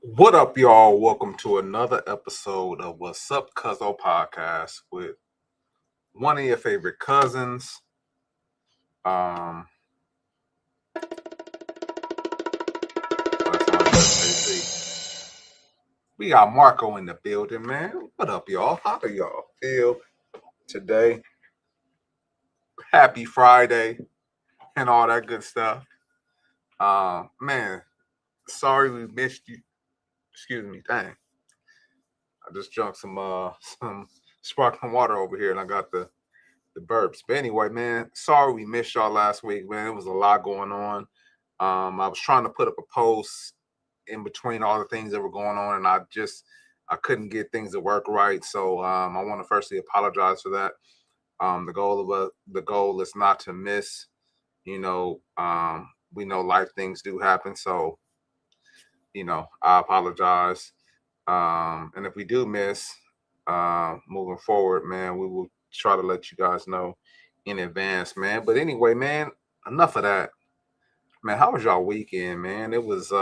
What up, y'all? Welcome to another episode of What's Up Cuzzo Podcast with one of your favorite cousins. Um, we got Marco in the building, man. What up, y'all? How do y'all feel today? Happy Friday and all that good stuff. Man, sorry we missed you. Excuse me, dang. I just drunk some sparkling water over here, and I got the burps. But anyway, man, sorry we missed y'all last week, man. It was a lot going on. I was trying to put up a post in between all the things that were going on, and I couldn't get things to work right. So I want to firstly apologize for that. The goal is not to miss. We know life things do happen, so I apologize. And if we do miss, moving forward, man, we will try to let you guys know in advance, man. But anyway, man, enough of that. Man, how was y'all weekend, man? It was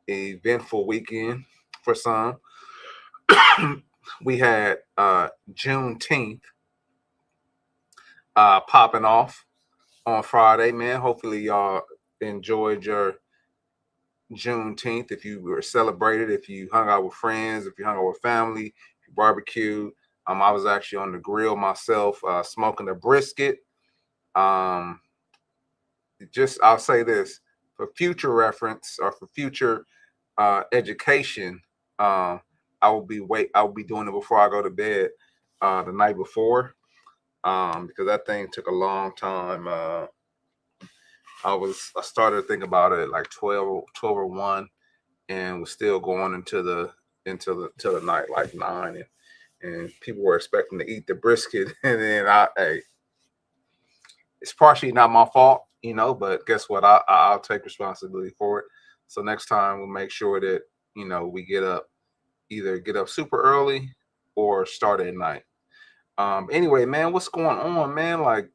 eventful weekend for some. We had Juneteenth popping off on Friday, man. Hopefully y'all enjoyed your Juneteenth. If you were celebrated, if you hung out with friends, if you hung out with family, if you barbecued. I was actually on the grill myself, smoking a brisket. I'll say this for future reference or for future education. I will be doing it before I go to bed the night before, because that thing took a long time. I started to think about it at like 12 or 1, and was still going into the night like 9, and people were expecting to eat the brisket, and then it's partially not my fault, but guess what? I'll take responsibility for it. So next time we'll make sure that we either get up super early or start at night. Anyway, man, what's going on, man? Like,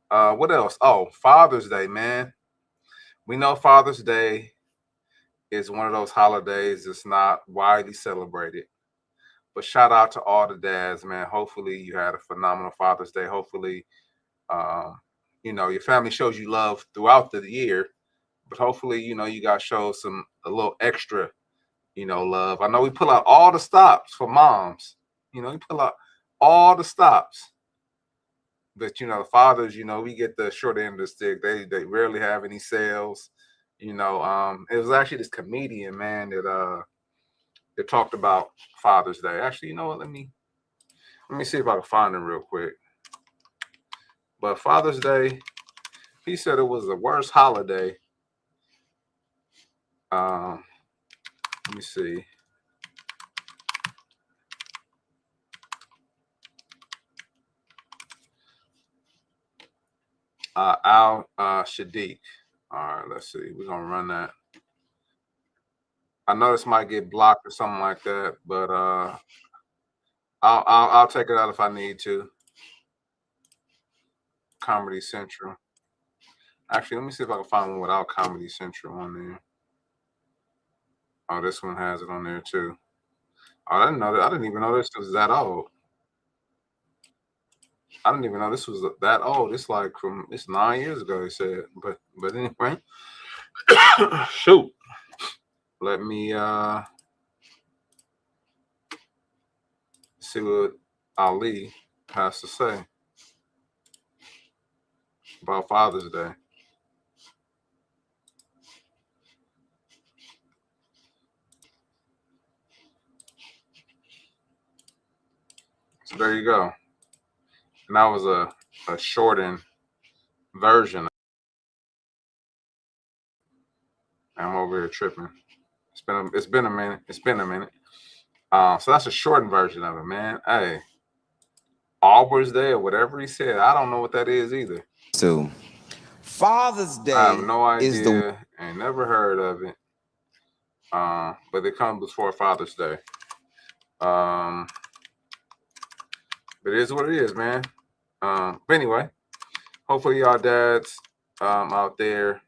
what else? Oh, Father's Day, man. We know Father's Day is one of those holidays that's not widely celebrated. But shout out to all the dads, man. Hopefully you had a phenomenal Father's Day. Hopefully, your family shows you love throughout the year. But hopefully, you guys show a little extra, love. I know we pull out all the stops for moms. We pull out all the stops. But fathers, we get the short end of the stick. They rarely have any sales. It was actually this comedian, man, that talked about Father's Day. Actually, you know what? Let me see if I can find him real quick. But Father's Day, he said it was the worst holiday. Let me see. Al Shadiq. All right, let's see. We're gonna run that. I know this might get blocked or something like that, but I'll take it out if I need to. Comedy Central. Actually, let me see if I can find one without Comedy Central on there. Oh, this one has it on there too. Oh, I didn't know that. I didn't even know this was that old. I didn't even know this was that old. It's 9 years ago. They said, but anyway, shoot. Let me see what Ali has to say about Father's Day. So there you go. And that was a shortened version. I'm over here tripping. It's been a minute. It's been a minute. So that's a shortened version of it, man. Hey, Auburn's Day or whatever he said. I don't know what that is either. So, Father's Day I have no is the idea. Ain't never heard of it. But it comes before Father's Day. But it is what it is, man. But anyway, hopefully y'all dads out there,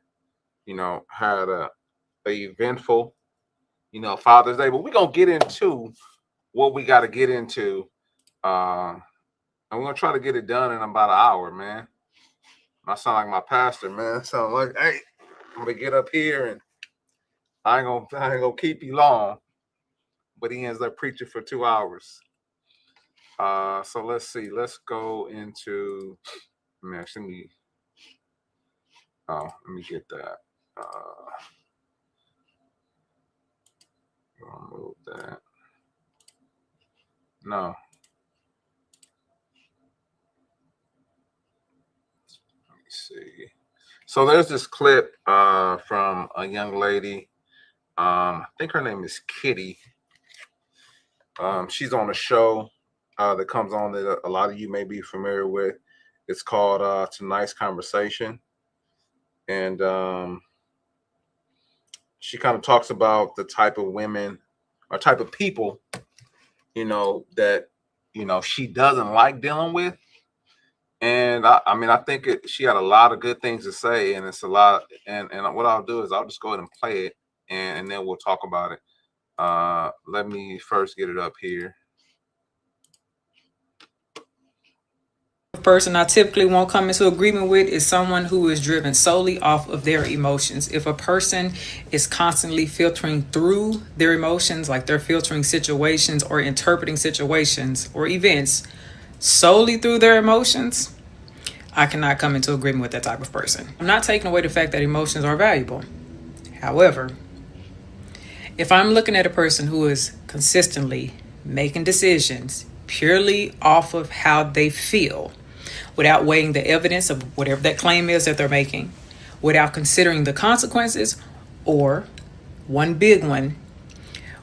had a eventful Father's Day. But we're gonna get into what we got to get into, and we're gonna try to get it done in about an hour, man. I sound like my pastor, man. Sound like, hey, I'm gonna get up here and I ain't gonna keep you long, but he ends up preaching for 2 hours. So let's see. Let's go into. Let me get that. Remove that. No. Let me see. So there's this clip from a young lady. I think her name is Kitty. She's on a show that comes on that a lot of you may be familiar with. It's called Tonight's Conversation. And she kind of talks about the type of women or type of people, that, she doesn't like dealing with. And I think she had a lot of good things to say, and it's a lot. And what I'll do is I'll just go ahead and play it, and then we'll talk about it. Let me first get it up here. Person I typically won't come into agreement with is someone who is driven solely off of their emotions. If a person is constantly filtering through their emotions, like they're filtering situations or interpreting situations or events solely through their emotions, I cannot come into agreement with that type of person. I'm not taking away the fact that emotions are valuable. However, if I'm looking at a person who is consistently making decisions purely off of how they feel, without weighing the evidence of whatever that claim is that they're making, without considering the consequences, or one big one,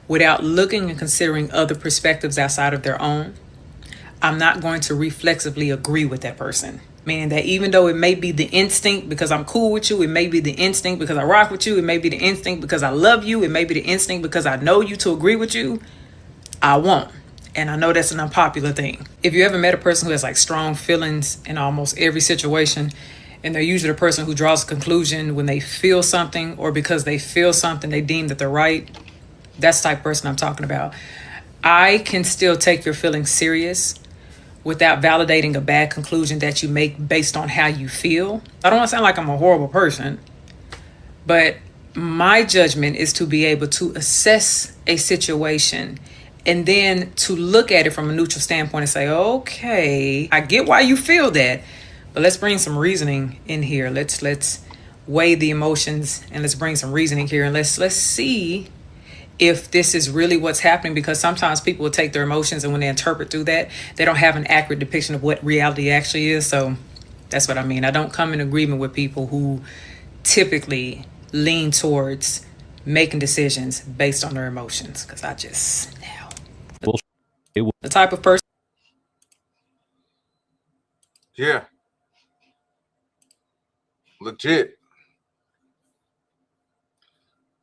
without looking and considering other perspectives outside of their own, I'm not going to reflexively agree with that person. Meaning that even though it may be the instinct because I'm cool with you, it may be the instinct because I rock with you, it may be the instinct because I love you, it may be the instinct because I know you to agree with you, I won't. And I know that's an unpopular thing. If you ever met a person who has like strong feelings in almost every situation, and they're usually the person who draws a conclusion when they feel something, or because they feel something they deem that they're right, that's the type of person I'm talking about. I can still take your feelings serious without validating a bad conclusion that you make based on how you feel. I don't want to sound like I'm a horrible person, but my judgment is to be able to assess a situation and then to look at it from a neutral standpoint and say, okay, I get why you feel that, but let's bring some reasoning in here. Let's weigh the emotions and let's bring some reasoning here, and let's see if this is really what's happening, because sometimes people will take their emotions and when they interpret through that, they don't have an accurate depiction of what reality actually is. So that's what I mean. I don't come in agreement with people who typically lean towards making decisions based on their emotions, because I just the type of person. Yeah. Legit.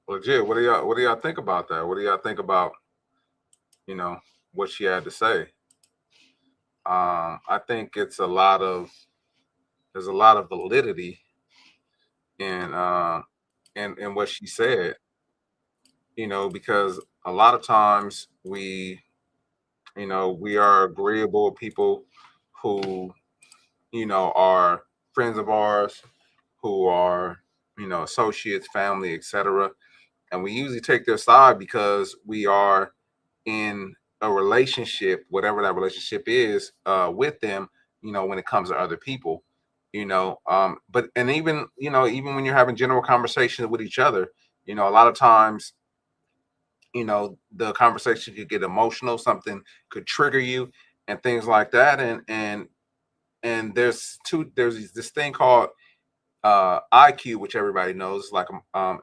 What do y'all think about that? What do y'all think about, what she had to say? I think there's a lot of validity in what she said, because a lot of times we are agreeable people who, are friends of ours, who are, associates, family, etc. And we usually take their side because we are in a relationship, whatever that relationship is, with them, when it comes to other people, but even when you're having general conversations with each other, a lot of times, the conversation could get emotional, something could trigger you and things like that. And there's this thing called IQ, which everybody knows, like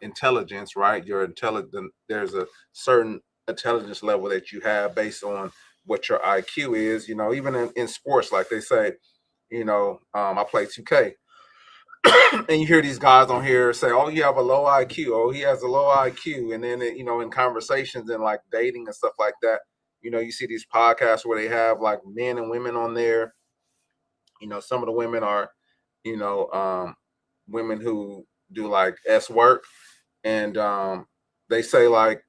intelligence, right? You're intelligent. There's a certain intelligence level that you have based on what your IQ is. Even in sports, like they say, I play 2K, and you hear these guys on here say, "Oh, you have a low IQ. Oh, he has a low IQ." And then in conversations and like dating and stuff like that, you see these podcasts where they have like men and women on there. Some of the women are, women who do like S work, and they say like,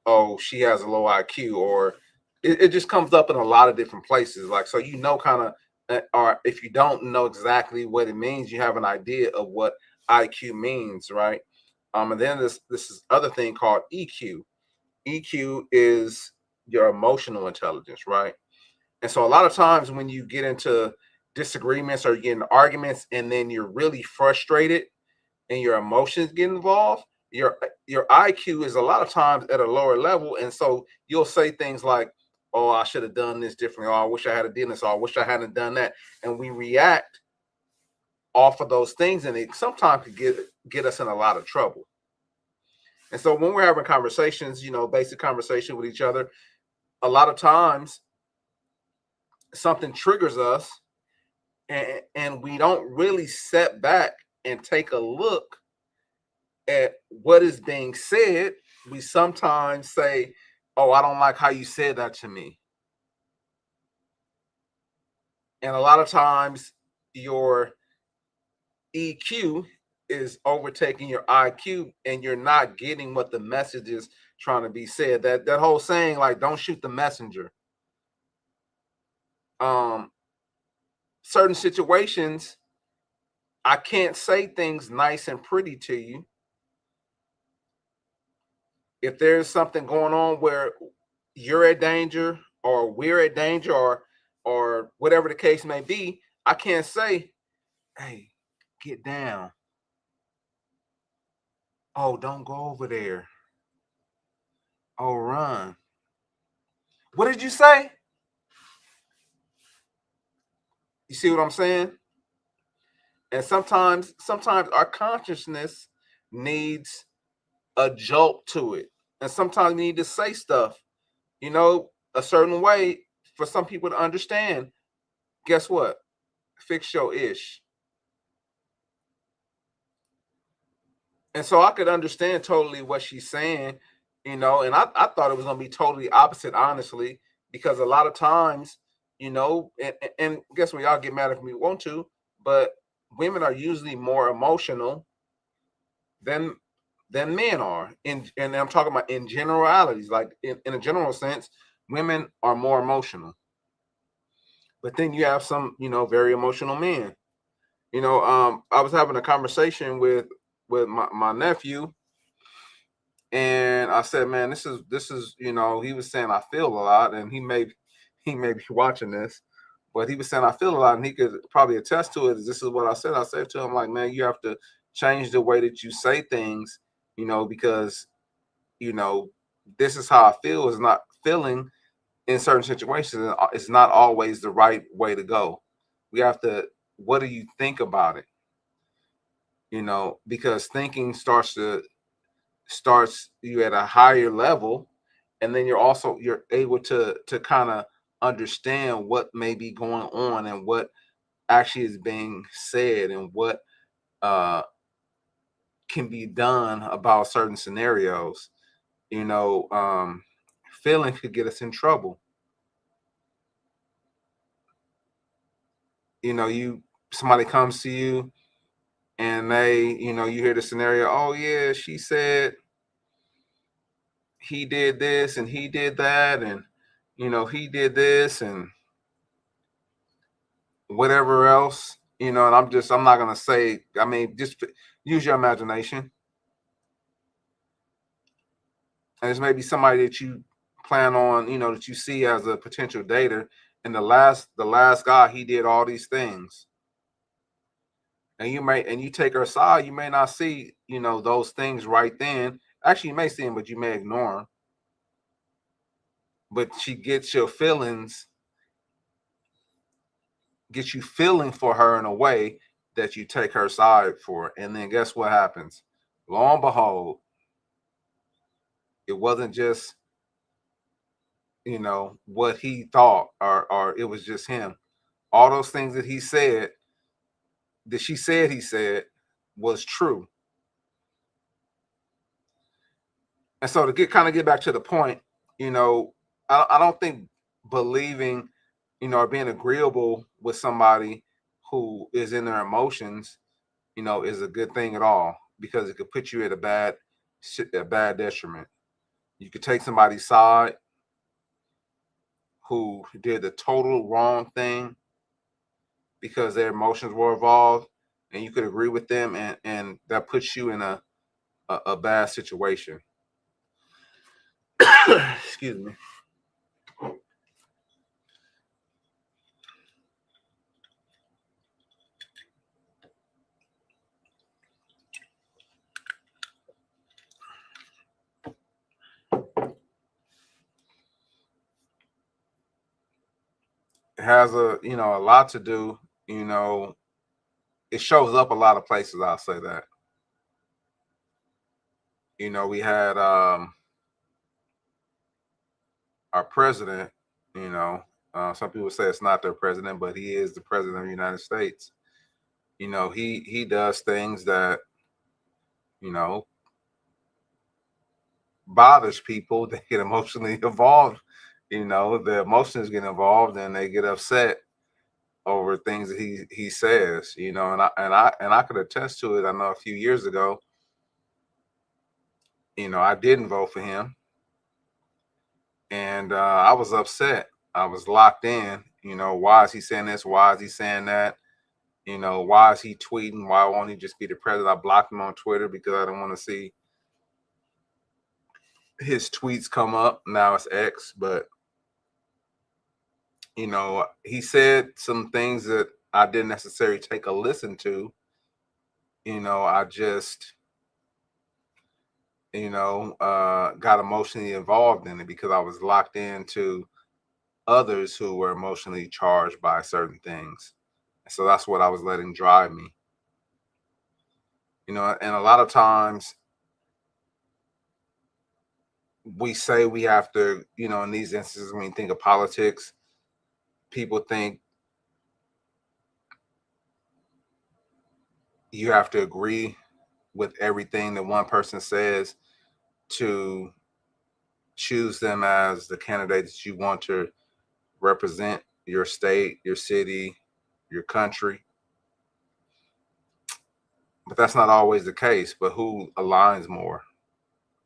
oh, she has a low IQ, or it just comes up in a lot of different places. Like, so kind of, or if you don't know exactly what it means, you have an idea of what IQ means, right? And then this is other thing called EQ. EQ is your emotional intelligence, right? And so a lot of times when you get into disagreements or you get into arguments and then you're really frustrated and your emotions get involved, your IQ is a lot of times at a lower level. And so you'll say things like, oh, I should have done this differently, or I wish I had done this, or I wish I hadn't done that. And we react off of those things, and it sometimes could get us in a lot of trouble. And so when we're having conversations, basic conversation with each other, a lot of times something triggers us, and we don't really step back and take a look at what is being said. We sometimes say, oh, I don't like how you said that to me. And a lot of times your EQ is overtaking your IQ, and you're not getting what the message is trying to be said. That whole saying, like, don't shoot the messenger. Certain situations, I can't say things nice and pretty to you. If there's something going on where you're at danger, or we're at danger, or whatever the case may be, I can't say, hey, get down. Oh, don't go over there. Oh, run. What did you say? You see what I'm saying? And sometimes our consciousness needs a jolt to it. And sometimes we need to say stuff, a certain way for some people to understand. Guess what? Fix your ish. And so I could understand totally what she's saying, and I thought it was going to be totally opposite, honestly, because a lot of times, and guess what, y'all get mad if we want to, but women are usually more emotional than men are. And I'm talking about in generalities, like in a general sense, women are more emotional. But then you have some, very emotional men. I was having a conversation with my nephew, and I said, man, this is, he was saying I feel a lot, and he may be watching this, but he was saying I feel a lot, and he could probably attest to it. This is what I said. I said to him, like, man, you have to change the way that you say things, because, this is how I feel is not feeling in certain situations. It's not always the right way to go. We have to, what do you think about it? Because thinking starts you at a higher level, and then you're able to kind of understand what may be going on and what actually is being said, and what can be done about certain scenarios. Feeling could get us in trouble. Somebody comes to you and they, you hear the scenario, oh yeah, she said he did this and he did that, and he did this and whatever else, and I'm not gonna say, I mean, just use your imagination. And it's maybe somebody that you plan on, that you see as a potential dater, and the last guy, he did all these things. And you take her side, you may not see, those things right then. Actually, you may see them, but you may ignore them. But she gets you feeling for her in a way that you take her side for. And then guess what happens? Lo and behold, it wasn't just, what he thought, or it was just him. All those things that he said, that she said he said, was true. And so to get back to the point, I don't think believing, or being agreeable with somebody who is in their emotions, is a good thing at all, because it could put you at a bad detriment. You could take somebody's side who did the total wrong thing because their emotions were involved, and you could agree with them, and that puts you in a bad situation. Excuse me. It has a lot to do. It shows up a lot of places. I'll say that. We had our president. Some people say it's not their president, but he is the president of the United States. He does things that bothers people. They get emotionally involved. The emotions get involved, and they get upset over things that he says. And I could attest to it. I know a few years ago, I didn't vote for him, and I was upset. I was locked in. Why is he saying this? Why is he saying that? Why is he tweeting? Why won't he just be the president? I blocked him on Twitter because I don't want to see his tweets come up. Now it's X, but he said some things that I didn't necessarily take a listen to. I just got emotionally involved in it because I was locked into others who were emotionally charged by certain things. So that's what I was letting drive me. And a lot of times we say we have to, in these instances, when you think of politics, people think you have to agree with everything that one person says to choose them as the candidate that you want to represent your state, your city, your country. But that's not always the case. But who aligns more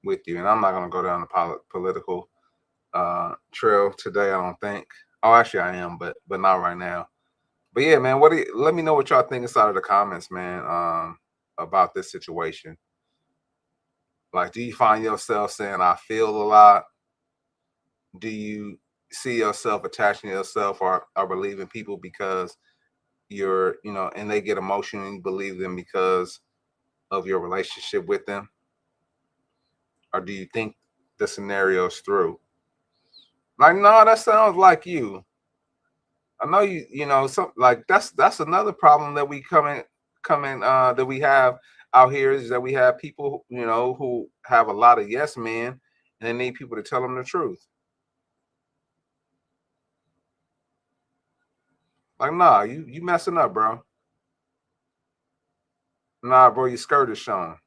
with you? And I'm not going to go down the political trail today, I don't think. Oh, actually, I am, but not right now. But yeah, man, let me know what y'all think inside of the comments, man, about this situation. Like, do you find yourself saying "I feel" a lot? Do you see yourself attaching yourself or believing people because you're, and they get emotional and you believe them because of your relationship with them? Or do you think the scenario's through? Like, no, that sounds like you. I know some like that's another problem that we that we have out here is that we have people, who have a lot of yes men and they need people to tell them the truth. Like, nah, you messing up, bro. Nah, bro, your skirt is showing.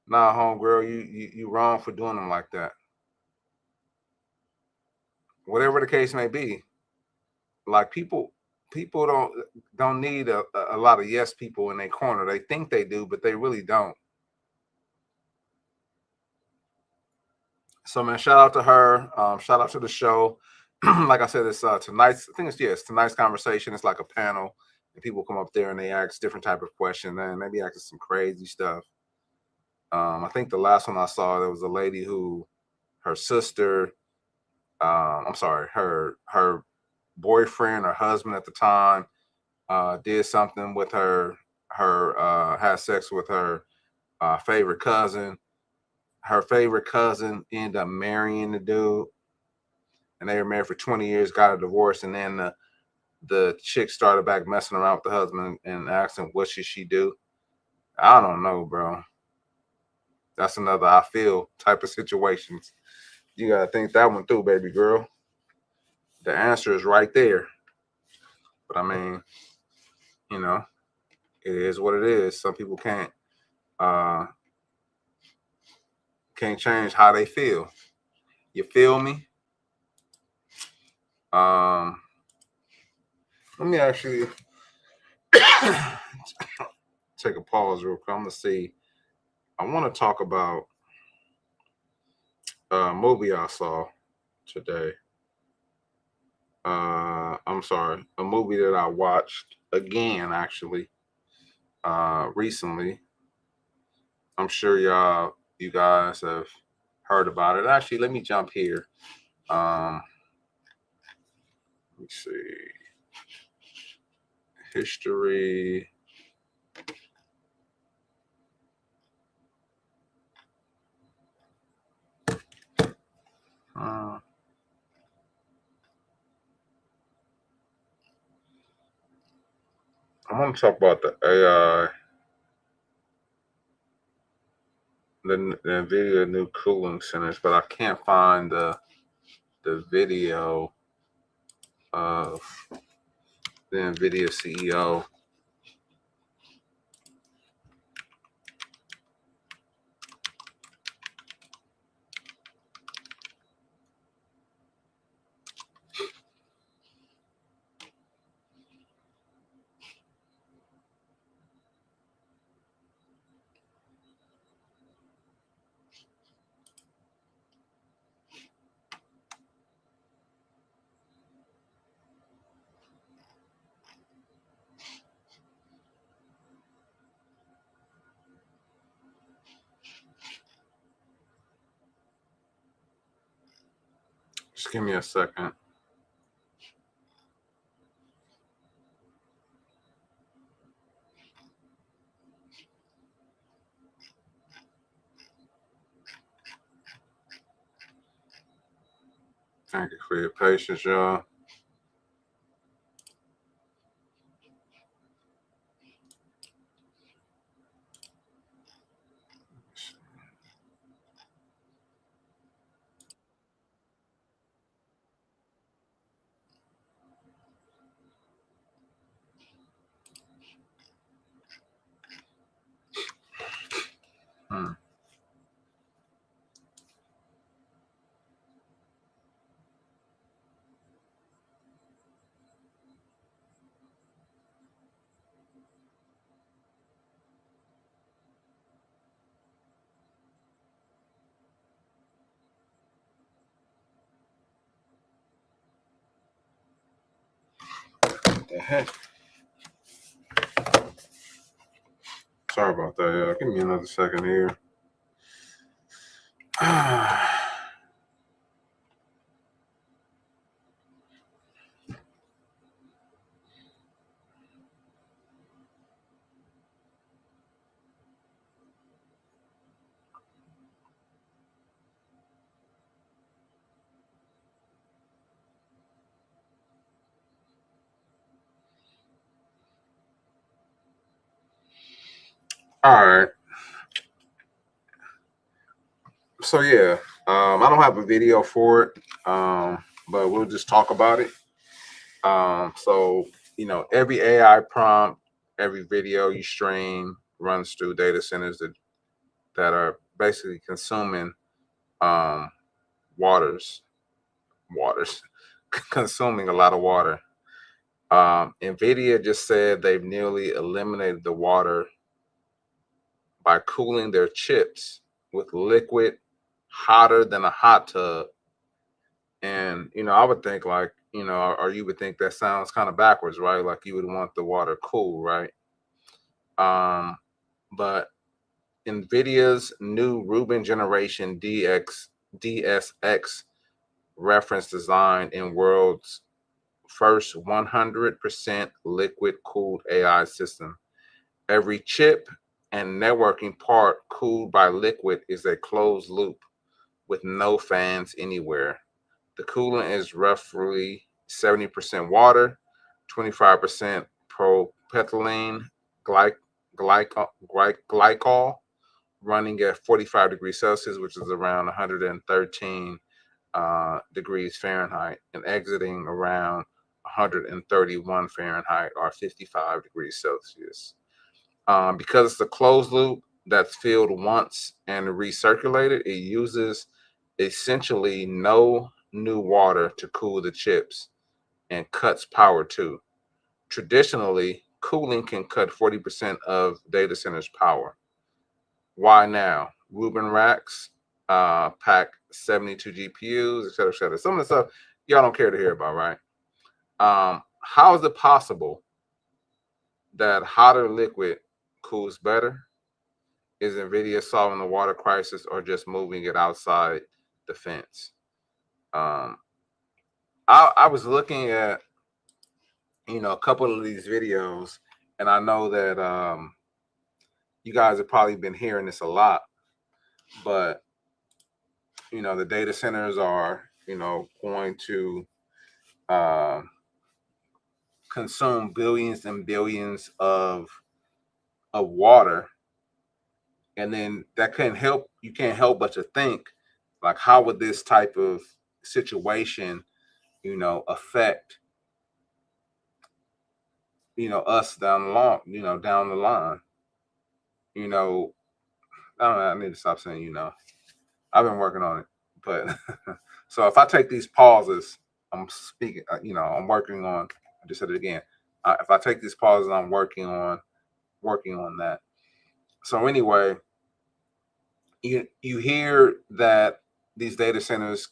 Nah, homegirl, you wrong for doing them like that. Whatever the case may be, like people don't need a lot of yes people in their corner. They think they do, but they really don't. So, man, shout out to her. Shout out to the show. Like I said, it's tonight's. I think it's tonight's conversation. It's like a panel, and people come up there and they ask different type of questions, and maybe asking some crazy stuff. I think the last one I saw, there was a lady who, her sister, I'm sorry, her boyfriend or husband at the time, did something with her had sex with her favorite cousin. Her favorite cousin ended up marrying the dude, and they were married for 20 years, got a divorce, and then the chick started back messing around with the husband and asking what should she do. I don't know, bro. That's another I feel type of situations. You gotta think that one through, baby girl. The answer is right there. But I mean, it is what it is. Some people can't change how they feel. You feel me? Let me actually take a pause real quick. I'm gonna see. I want to talk about movie I saw today. I'm sorry, a movie that I watched again actually recently. I'm sure you guys have heard about it. Actually, let me jump here. Let me see. History. Uh, I want to talk about the AI, the NVIDIA new cooling centers, but I can't find the video of the NVIDIA CEO. Just give me a second. Thank you for your patience, y'all. Hmm. What the heck? Sorry about that, y'all. Give me another second here. All right. So yeah, I don't have a video for it, but we'll just talk about it. So every AI prompt, every video you stream runs through data centers that are basically consuming um, waters, consuming a lot of water. NVIDIA just said they've nearly eliminated the water by cooling their chips with liquid hotter than a hot tub. And I would think like, or you would think that sounds kind of backwards, right? Like you would want the water cool, right? But NVIDIA's new Rubin Generation DSX reference design in world's first 100% liquid cooled AI system. Every chip and networking part cooled by liquid is a closed loop with no fans anywhere. The coolant is roughly 70% water, 25% propylene glycol, running at 45 degrees Celsius, which is around 113 degrees Fahrenheit, and exiting around 131 Fahrenheit or 55 degrees Celsius. Because it's a closed loop that's filled once and recirculated, it uses essentially no new water to cool the chips and cuts power too. Traditionally, cooling can cut 40% of data centers' power. Why now? Rubin racks pack 72 GPUs, et cetera, et cetera. Some of the stuff y'all don't care to hear about, right? How is it possible that hotter liquid cools better? Is NVIDIA solving the water crisis or just moving it outside the fence? I was looking at, a couple of these videos, and I know that you guys have probably been hearing this a lot, but the data centers are, going to consume billions and billions of water, and then you can't help but to think, like, how would this type of situation affect us down the line. I don't know, I need to stop saying I've been working on it, but so if I take these pauses, I'm speaking, I'm working on, I just said it again, if I take these pauses, I'm working on that. So anyway, you hear that these data centers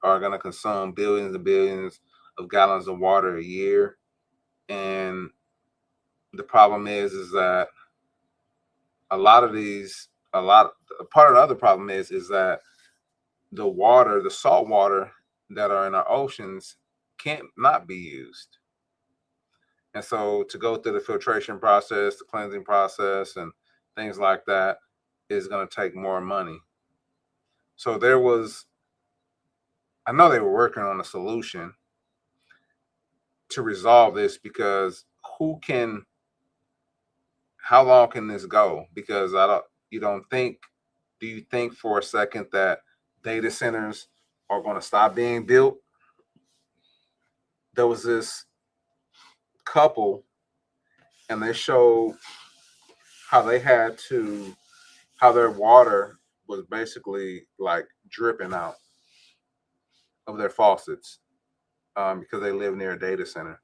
are going to consume billions and billions of gallons of water a year, and the problem is that part of the other problem is that the salt water that are in our oceans can't not be used. And so to go through the filtration process, the cleansing process, and things like that is going to take more money. So I know they were working on a solution to resolve this, because how long can this go? Because do you think for a second that data centers are going to stop being built? There was this couple, and they showed how their water was basically like dripping out of their faucets, because they live near a data center.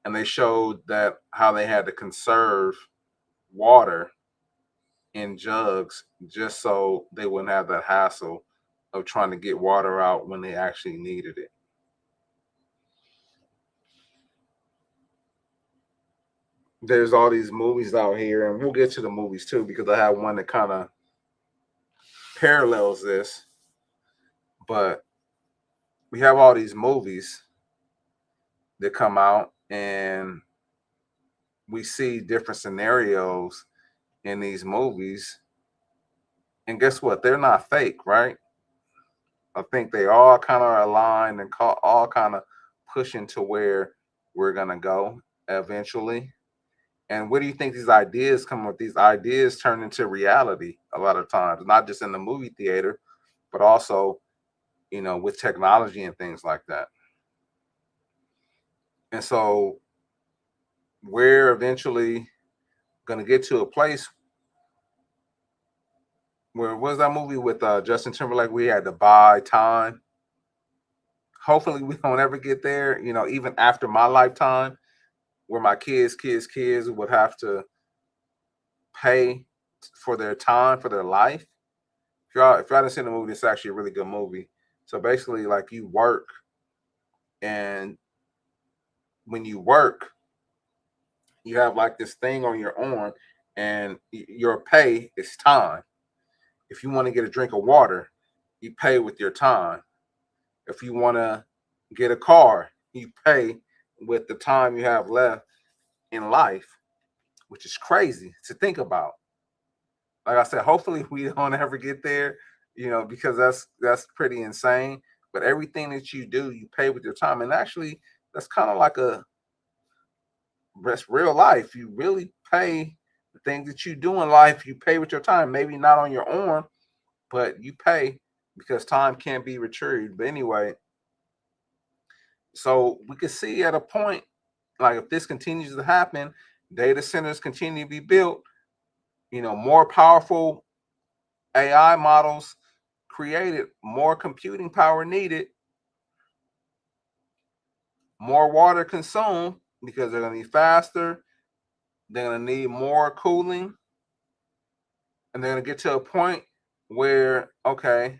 And they showed that how they had to conserve water in jugs just so they wouldn't have that hassle of trying to get water out when they actually needed it. There's all these movies out here, and we'll get to the movies too, because I have one that kind of parallels this. But we have all these movies that come out, and we see different scenarios in these movies. And guess what? They're not fake, right? I think they all kind of aligned and all kind of pushing to where we're going to go eventually. And where do you think these ideas come with? These ideas turn into reality a lot of times, not just in the movie theater, but also, with technology and things like that. And so we're eventually going to get to a place where, was that movie with Justin Timberlake? We had to buy time. Hopefully we don't ever get there, even after my lifetime, where my kids would have to pay for their time, for their life. If y'all haven't seen the movie, it's actually a really good movie. So basically, like, you work, and when you work, you have like this thing on your arm, and your pay is time. If you want to get a drink of water, you pay with your time. If you want to get a car, you pay with the time you have left in life, which is crazy to think about. Like I said, hopefully we don't ever get there, because that's pretty insane. But everything that you do, you pay with your time. And actually, that's kind of like that's real life. You really pay the things that you do in life. You pay with your time. Maybe not on your arm, but you pay, because time can't be retrieved. But anyway, so we can see at a point, like, if this continues to happen, data centers continue to be built, more powerful AI models created, more computing power needed, more water consumed, because they're going to be faster, they're going to need more cooling, and they're going to get to a point where, okay,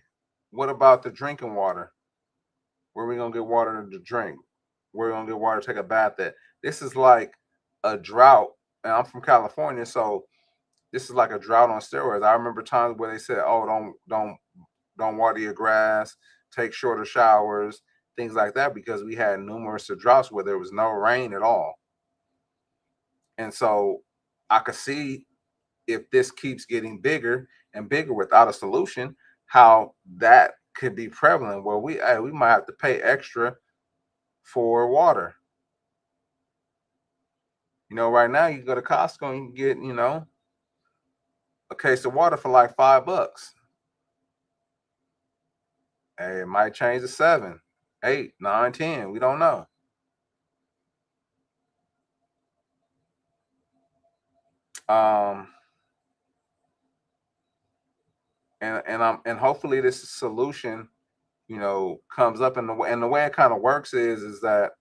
what about the drinking water? Where are we gonna get water to drink? Where are we gonna get water to take a bath at? This is like a drought. And I'm from California, so this is like a drought on steroids. I remember times where they said, "Oh, don't water your grass, take shorter showers, things like that," because we had numerous droughts where there was no rain at all. And so I could see, if this keeps getting bigger and bigger without a solution, how that could be prevalent. Where we might have to pay extra for water. Right now you go to Costco and you can get a case of water for like $5. Hey, it might change to 7, 8, 9, 10. We don't know. And hopefully this solution, comes up. And the way it kind of works is that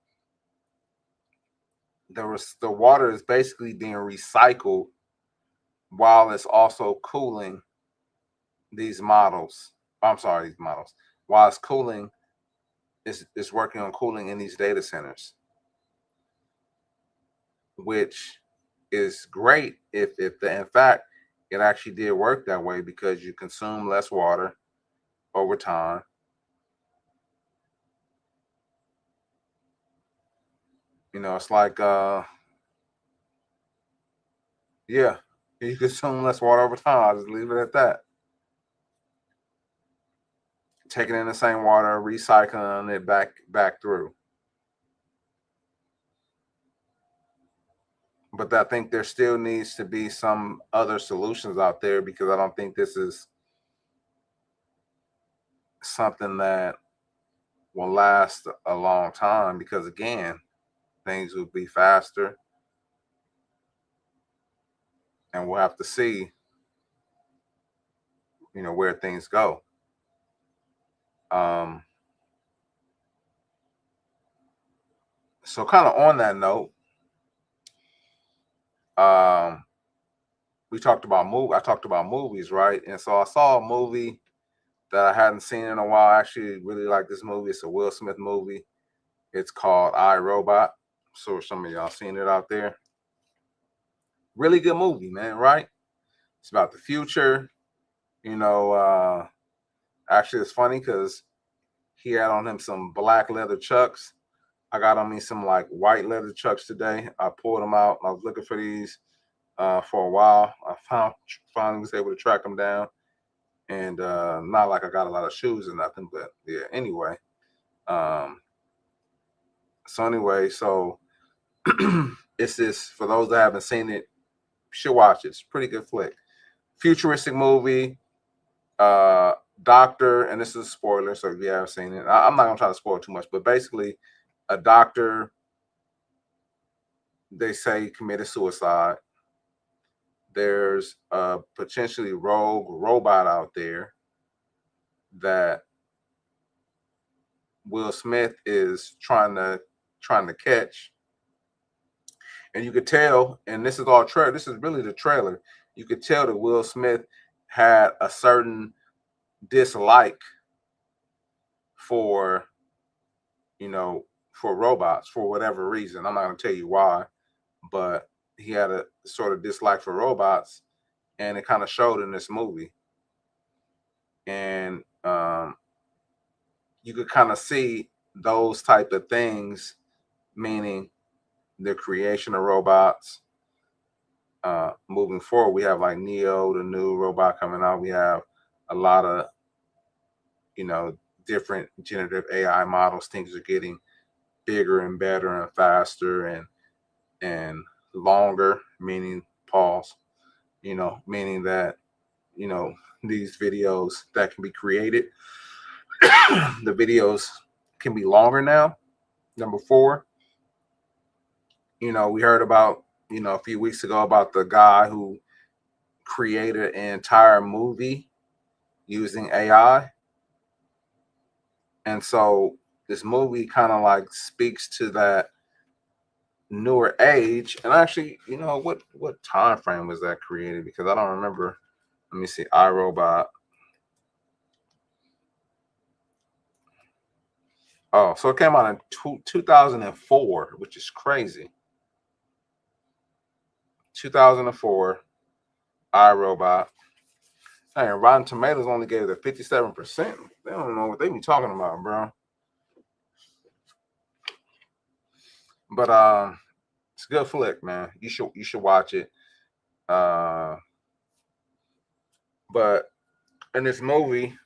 the water is basically being recycled while it's also cooling these models. I'm sorry, these models. While it's cooling, it's working on cooling in these data centers, which is great if in fact it actually did work that way, because you consume less water over time. It's like yeah, you consume less water over time. I'll just leave it at that. Taking in the same water, recycling it back through. But I think there still needs to be some other solutions out there, because I don't think this is something that will last a long time, because again, things will be faster, and we'll have to see where things go. So kind of on that note, I talked about movies, right? And so I saw a movie that I hadn't seen in a while. I actually really like this movie. It's a Will Smith movie. It's called I, Robot. So some of y'all seen it out there. Really good movie, man, right? It's about the future. Actually it's funny because he had on him some black leather Chucks. I got on me some like white leather Chucks today. I pulled them out. I was looking for these for a while. I finally was able to track them down. And not like I got a lot of shoes or nothing, but yeah, anyway. So it's this, for those that haven't seen it, you should watch it. It's a pretty good flick. Futuristic movie. Doctor, and this is a spoiler, so if you haven't seen it, I'm not gonna try to spoil too much, but basically a doctor, they say, committed suicide. There's a potentially rogue robot out there that Will Smith is trying to catch. And you could tell, and this is all trailer, this is really the trailer, you could tell that Will Smith had a certain dislike for for robots, for whatever reason. I'm not going to tell you why, but he had a sort of dislike for robots, and it kind of showed in this movie. And you could kind of see those type of things, meaning the creation of robots. Moving forward, we have like Neo, the new robot coming out. We have a lot of different generative AI models. Things are getting bigger and better and faster and longer, meaning pause, meaning that these videos that can be created, the videos can be longer now. Number 4, we heard about a few weeks ago about the guy who created an entire movie using AI. And so this movie kind of like speaks to that newer age. And actually, what time frame was that created? Because I don't remember. Let me see. iRobot. Oh, so it came out in 2004, which is crazy. 2004, iRobot. Hey, Rotten Tomatoes only gave it a 57%. They don't know what they be talking about, bro. But it's a good flick, man. You should watch it. But in this movie,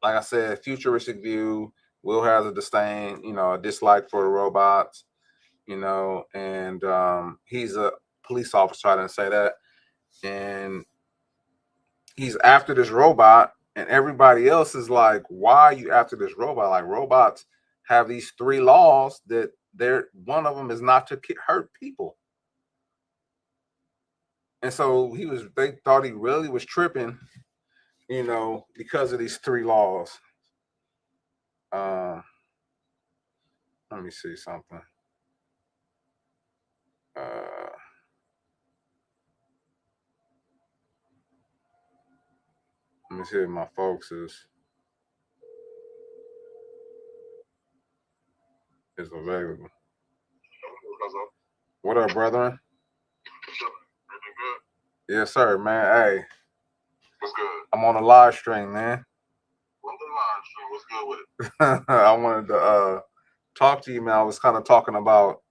like I said, futuristic view. Will has a disdain, a dislike for robots, and he's a police officer. I didn't say that, and he's after this robot, and everybody else is like, "Why are you after this robot? Like robots have these 3 laws that one of them is not to hurt people." And so they thought he really was tripping, because of these 3 laws. Let me see something. Let me see if my folks is available. What up, brethren? Yes, sir, man. Hey. What's good? I'm on a live stream, man. On the live stream, what's good with it? I wanted to talk to you, man. I was kind of talking about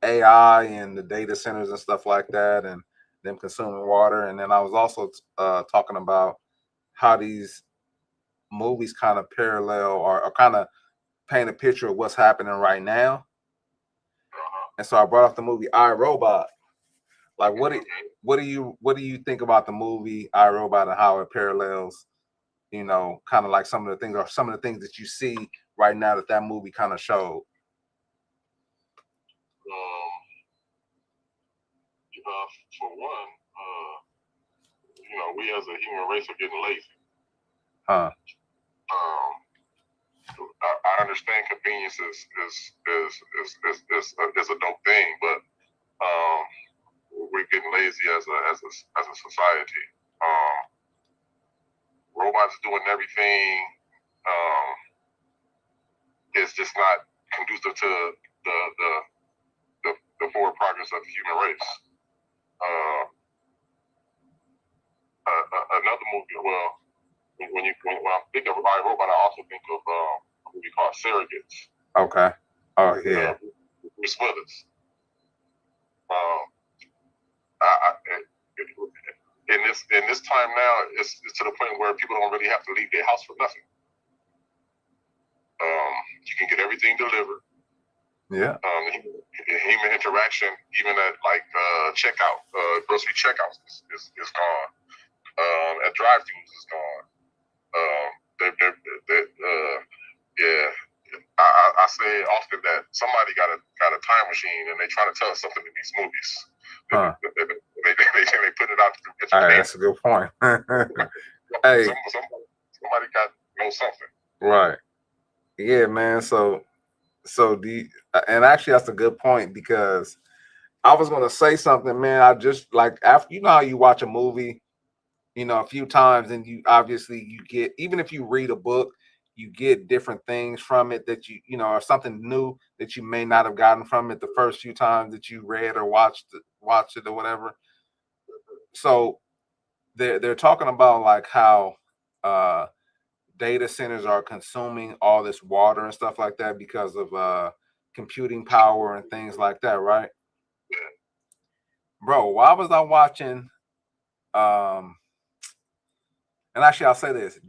AI and the data centers and stuff like that, and them consuming water. And then I was also talking about how these movies kind of parallel or kind of paint a picture of what's happening right now. And so I brought up the movie iRobot. Like, what do you think about the movie iRobot and how it parallels, kind of like some of the things that you see right now that movie kind of showed? For one, we as a human race are getting lazy. Huh. I understand convenience is a dope thing, but we're getting lazy as a society. Robots doing everything is just not conducive to the forward progress of the human race. Another movie, well, when I think of iRobot, I also think of a movie called Surrogates. Okay. Oh yeah. Bruce Willis. In this time now, it's to the point where people don't really have to leave their house for nothing. You can get everything delivered. Yeah. Human interaction, even at like checkout, grocery checkouts is gone. At drive-thrus is gone. I say often that somebody got a time machine and they trying to tell us something in these movies. Huh. They put it out to all right, that's a good point. Hey, somebody got know something. Right. Yeah, man. So do you, and actually that's a good point, because I was gonna say something, man. I just like, after how you watch a movie, a few times, and you obviously you get, even if you read a book, you get different things from it that or something new that you may not have gotten from it the first few times that you read or watched it or whatever. So they're talking about like how data centers are consuming all this water and stuff like that because of computing power and things like that, right? Yeah. Bro, why was I watching and actually I'll say this,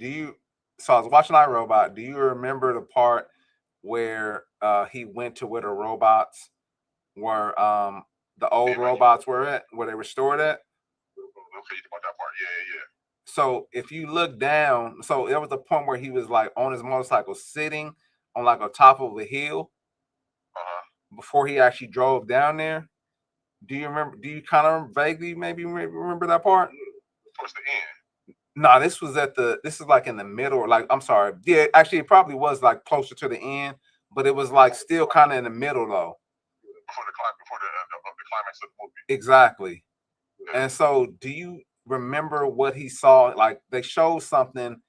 so I was watching iRobot. Do you remember the part where he went to where the robots were, the old robots were at, where they were stored at? Okay, about that part. Yeah. So if you look down, so there was a point where he was like on his motorcycle sitting on like on top of a hill before he actually drove down there. Do you remember? Do you kind of vaguely maybe remember that part? Towards the end. No, this is like in the middle, like, I'm sorry. Yeah, actually it probably was like closer to the end, but it was like still kind of in the middle though. Before the climax of the movie. Exactly. Yeah. And so do you remember what he saw? Like they showed something,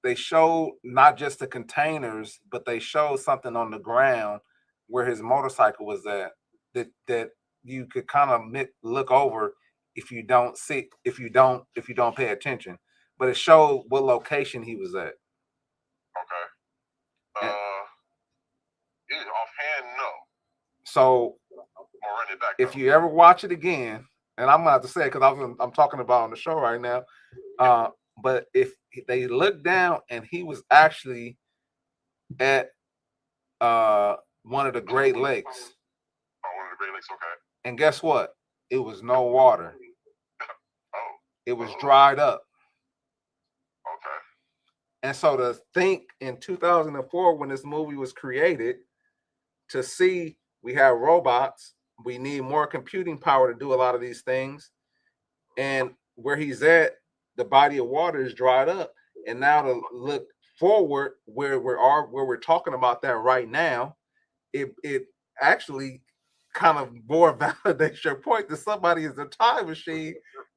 they showed not just the containers, but they showed something on the ground where his motorcycle was at that you could kind of look over if you don't pay attention. But it showed what location he was at. Okay. And Offhand, no. so I'm run it back. if you ever watch it again, and I'm gonna have to say it because I'm talking about on the show right now. But if they look down and he was actually at one of the Great Lakes. Oh, one of the Great Lakes, okay. And guess what? It was no water. Oh. It was dried up. Okay. And so to think in 2004, when this movie was created, to see we have robots, we need more computing power to do a lot of these things. And where he's at, the body of water is dried up. And now to look forward where we're talking about that right now, it actually kind of more validates your point that somebody is a time machine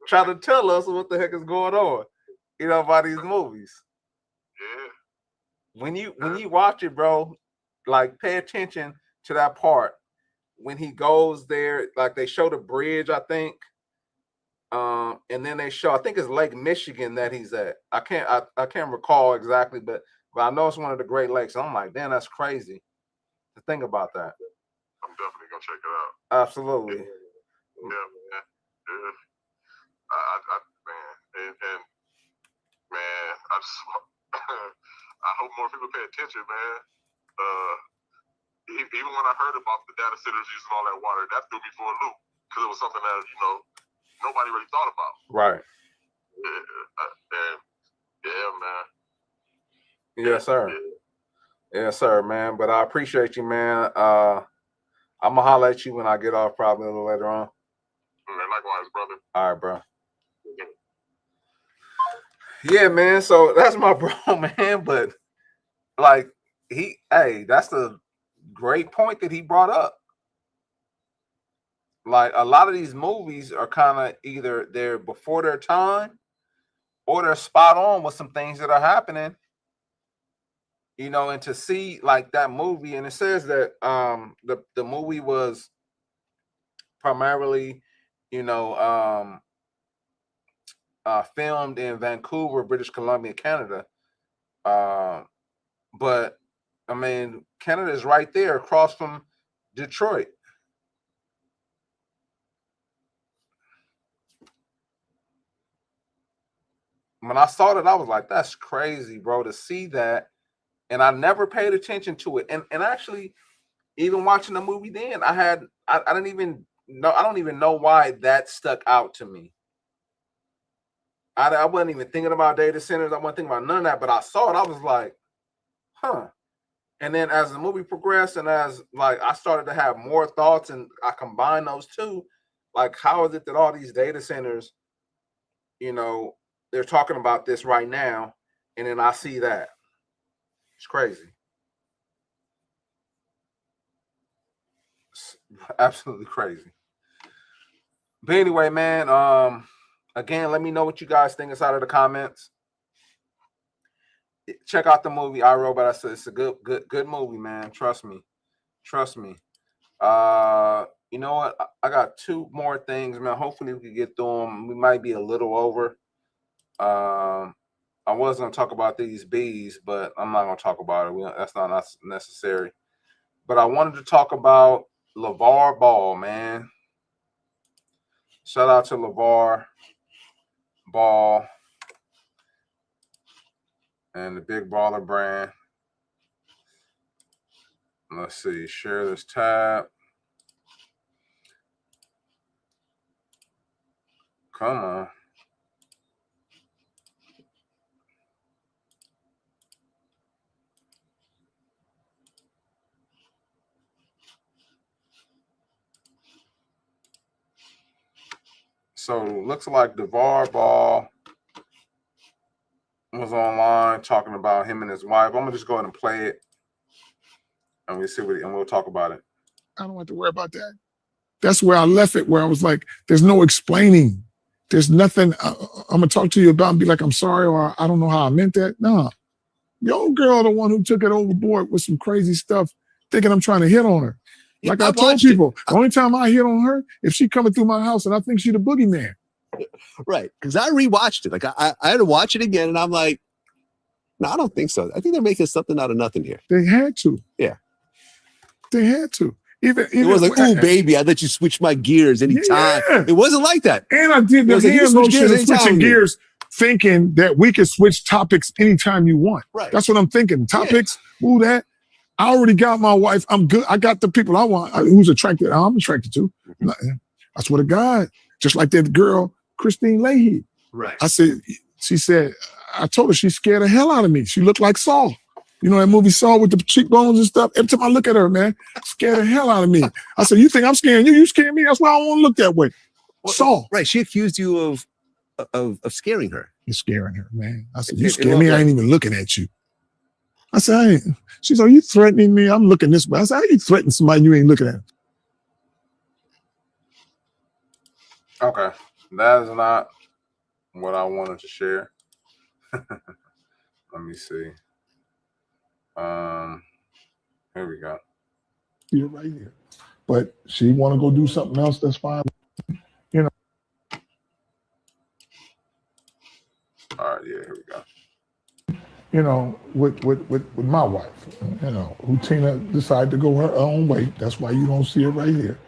trying to tell us what the heck is going on, by these movies. Yeah. When you watch it, bro, like pay attention to that part when he goes there. Like they show the bridge, I think, and then they show, I think it's Lake Michigan that he's at. I can't recall exactly, but I know it's one of the Great Lakes. I'm like, damn, that's crazy to think about that. I'm definitely gonna check it out. Absolutely. Yeah, man. Yeah. Man, I just I hope more people pay attention, man. Even when I heard about the data centers using all that water, that threw me for a loop because it was something that nobody really thought about. Right. Yeah, man. Yes, sir. Yeah. Yes, sir, man. But I appreciate you, man. I'm gonna holler at you when I get off, probably a little later on. Man, likewise, brother. All right, bro. Yeah, man. So that's my bro, man. But like that's the great point that he brought up. Like a lot of these movies are kind of either they're before their time or they're spot on with some things that are happening. And to see like that movie, and it says that the movie was primarily, filmed in Vancouver, British Columbia, Canada. But I mean, Canada is right there across from Detroit. When I saw that, I was like, that's crazy, bro, to see that. And I never paid attention to it. And actually, even watching the movie then, I don't even know why that stuck out to me. I wasn't even thinking about data centers. I wasn't thinking about none of that, but I saw it. I was like, huh. And then as the movie progressed and as like I started to have more thoughts and I combined those two, like how is it that all these data centers, they're talking about this right now, and then I see that. It's crazy. It's absolutely crazy. But anyway, man, again, let me know what you guys think inside of the comments. Check out the movie iRobot. I said it's a good movie, man. Trust me. You know what? I got two more things, man. Hopefully we can get through them. We might be a little over. I was going to talk about these bees, but I'm not going to talk about it. That's not necessary. But I wanted to talk about LeVar Ball, man. Shout out to LeVar Ball and the Big Baller brand. Let's see. Share this tab. Come on. So looks like LeVar Ball was online talking about him and his wife. I'm gonna just go ahead and play it, and we'll talk about it. I don't have to worry about that. That's where I left it, where I was like, there's no explaining. There's nothing I'm gonna talk to you about and be like, I'm sorry, or I don't know how I meant that. No, Your girl, the one who took it overboard with some crazy stuff, thinking I'm trying to hit on her. Like Yeah, I told watched it. people, the only time I hit on her, if she coming through my house and I think she the boogeyman. Right. Because I rewatched it. Like I had to watch it again, and I'm like, no, I don't think so. I think they're making something out of nothing here. They had to. Yeah. They had to. Even It was like, oh, baby, I let you switch my gears anytime. Yeah. It wasn't like that. And I did It the was like, you hand switch motion gears of anytime switching with me. gears, thinking that we could switch topics anytime you want. Right. That's what I'm thinking. Topics, ooh, that. I already got my wife. I'm good. I got the people I want. Who's attracted? I'm attracted to. I swear to God. Just like that girl, Christine Leahy. Right. She said, I told her she scared the hell out of me. She looked like Saul. You know that movie Saul with the cheekbones and stuff? Every time I look at her, man, scared the hell out of me. I said, you think I'm scaring you? You scaring me? That's why I don't want to look that way. Saul. Right. She accused you of scaring her. You're scaring her, man. I said, It- you it scare me? looked I ain't even looking at you. I said, I ain't. She said, are you threatening me? I'm looking this way. I said, how you threatening somebody you ain't looking at? Okay, that is not what I wanted to share. Let me see. Here we go. You're right here. But she want to go do something else, that's fine. All right, yeah, here we go. You know, with my wife, you know, who Tina decided to go her own way. That's why you don't see her right here.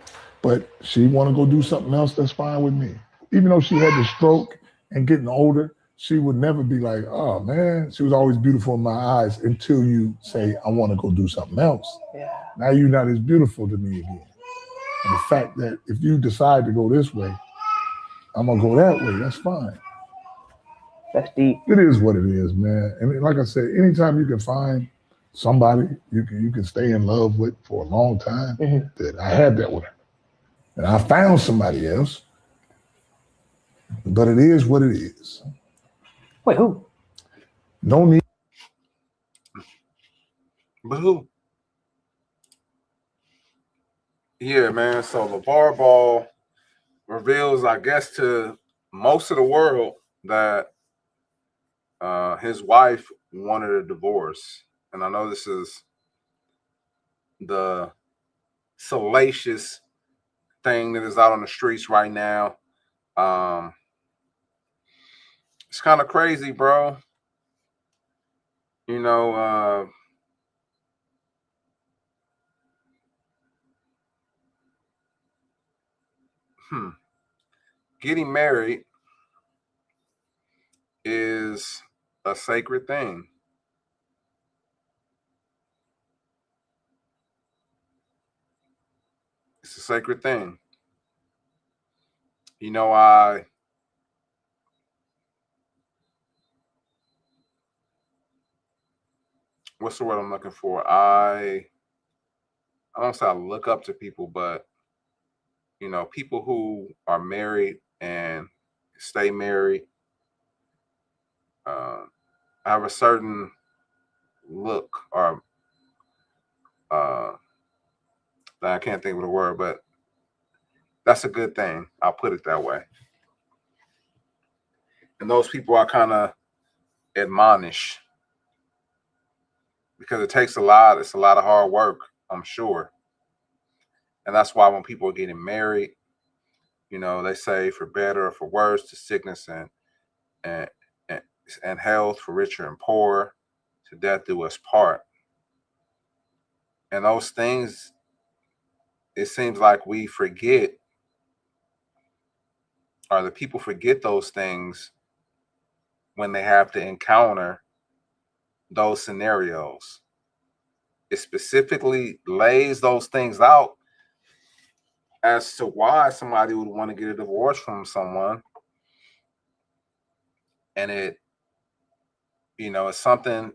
But she want to go do something else, that's fine with me. Even though she had the stroke and getting older, she would never be like, oh man, she was always beautiful in my eyes until you say, I want to go do something else. Yeah. Now you're not as beautiful to me again. And the fact that if you decide to go this way, I'm gonna go that way, that's fine. That's deep. It is what it is, man. And like I said, anytime you can find somebody you can stay in love with for a long time, that I had that with her. And I found somebody else, but it is what it is. Wait, who? No need. But who? Yeah, man. So LeVar Ball reveals, I guess, to most of the world that his wife wanted a divorce. And I know this is the salacious thing that is out on the streets right now. It's kind of crazy, bro. You know, getting married is a sacred thing. It's a sacred thing. You know, what's the word I'm looking for? I don't say I look up to people, but you know, people who are married and stay married, have a certain look or I can't think of the word, but that's a good thing. I'll put it that way. And those people I kind of admonish because it takes a lot. It's a lot of hard work, I'm sure. And that's why when people are getting married, you know, they say for better or for worse, to sickness and health, for richer and poor, to death do us part. And those things, it seems like we forget, or the people forget those things when they have to encounter those scenarios. It specifically lays those things out as to why somebody would want to get a divorce from someone. And it, you know, it's something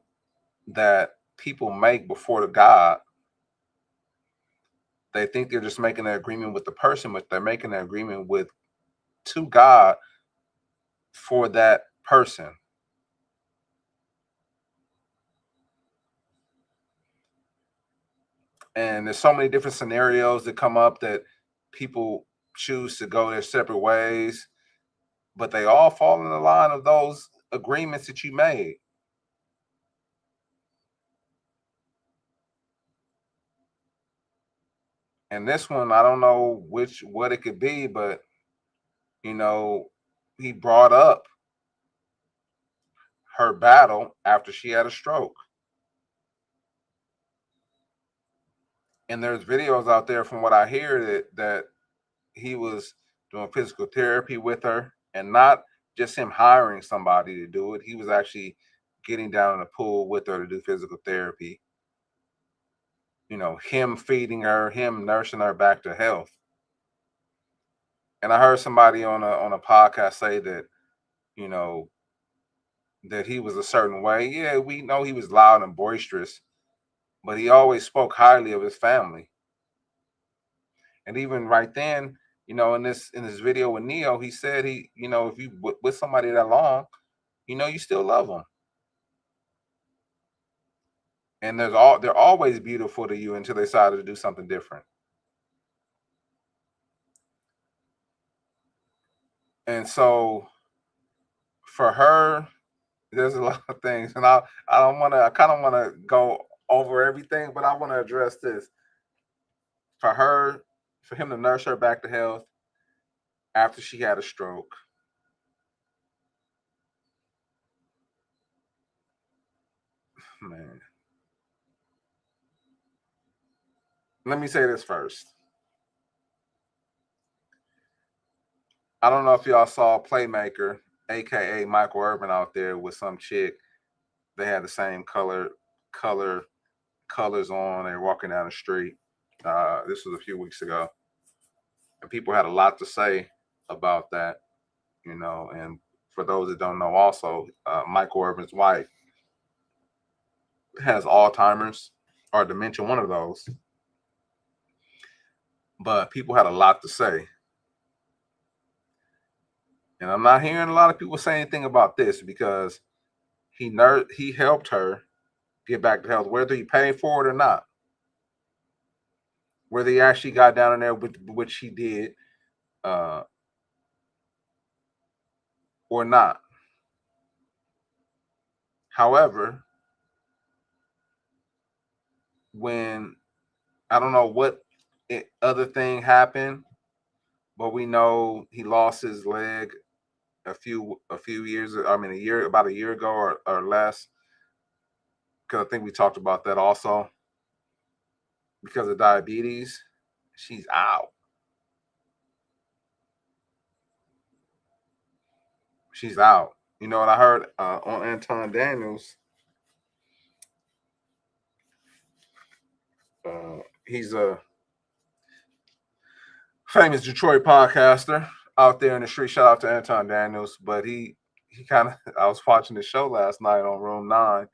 that people make before the God. They think they're just making an agreement with the person, but they're making an agreement with to God for that person. And there's so many different scenarios that come up that people choose to go their separate ways, but they all fall in the line of those agreements that you made. And this one, I don't know what it could be, but you know, he brought up her battle after she had a stroke. And there's videos out there from what I hear that he was doing physical therapy with her, and not just him hiring somebody to do it. He was actually getting down in the pool with her to do physical therapy. You know, him feeding her, him nursing her back to health. And I heard somebody on a podcast say that, you know, that he was a certain way. Yeah, we know he was loud and boisterous, but he always spoke highly of his family. And even right then, you know, in this video with Neo, he said you know, if you with somebody that long, you know, you still love them. And they're always beautiful to you until they decide to do something different. And so for her, there's a lot of things, and I kind of want to go over everything, but I want to address this. For him to nurse her back to health after she had a stroke. Man. Let me say this first. I don't know if y'all saw Playmaker, aka Michael Irvin, out there with some chick. They had the same colors on. They were walking down the street. This was a few weeks ago. And people had a lot to say about that, you know. And for those that don't know, also, Michael Irvin's wife has Alzheimer's or dementia, one of those. But people had a lot to say. And I'm not hearing a lot of people say anything about this because he helped her get back to health, whether he paid for it or not. Whether he actually got down in there, which he did, or not. However, when I don't know what other thing happened, but we know he lost his leg a few years. I mean, about a year ago or less. Because I think we talked about that also. Because of diabetes, she's out. She's out. You know what I heard on Anton Daniels? He's a famous Detroit podcaster out there in the street. Shout out to Anton Daniels. But he kind of, I was watching the show last night on Room 9,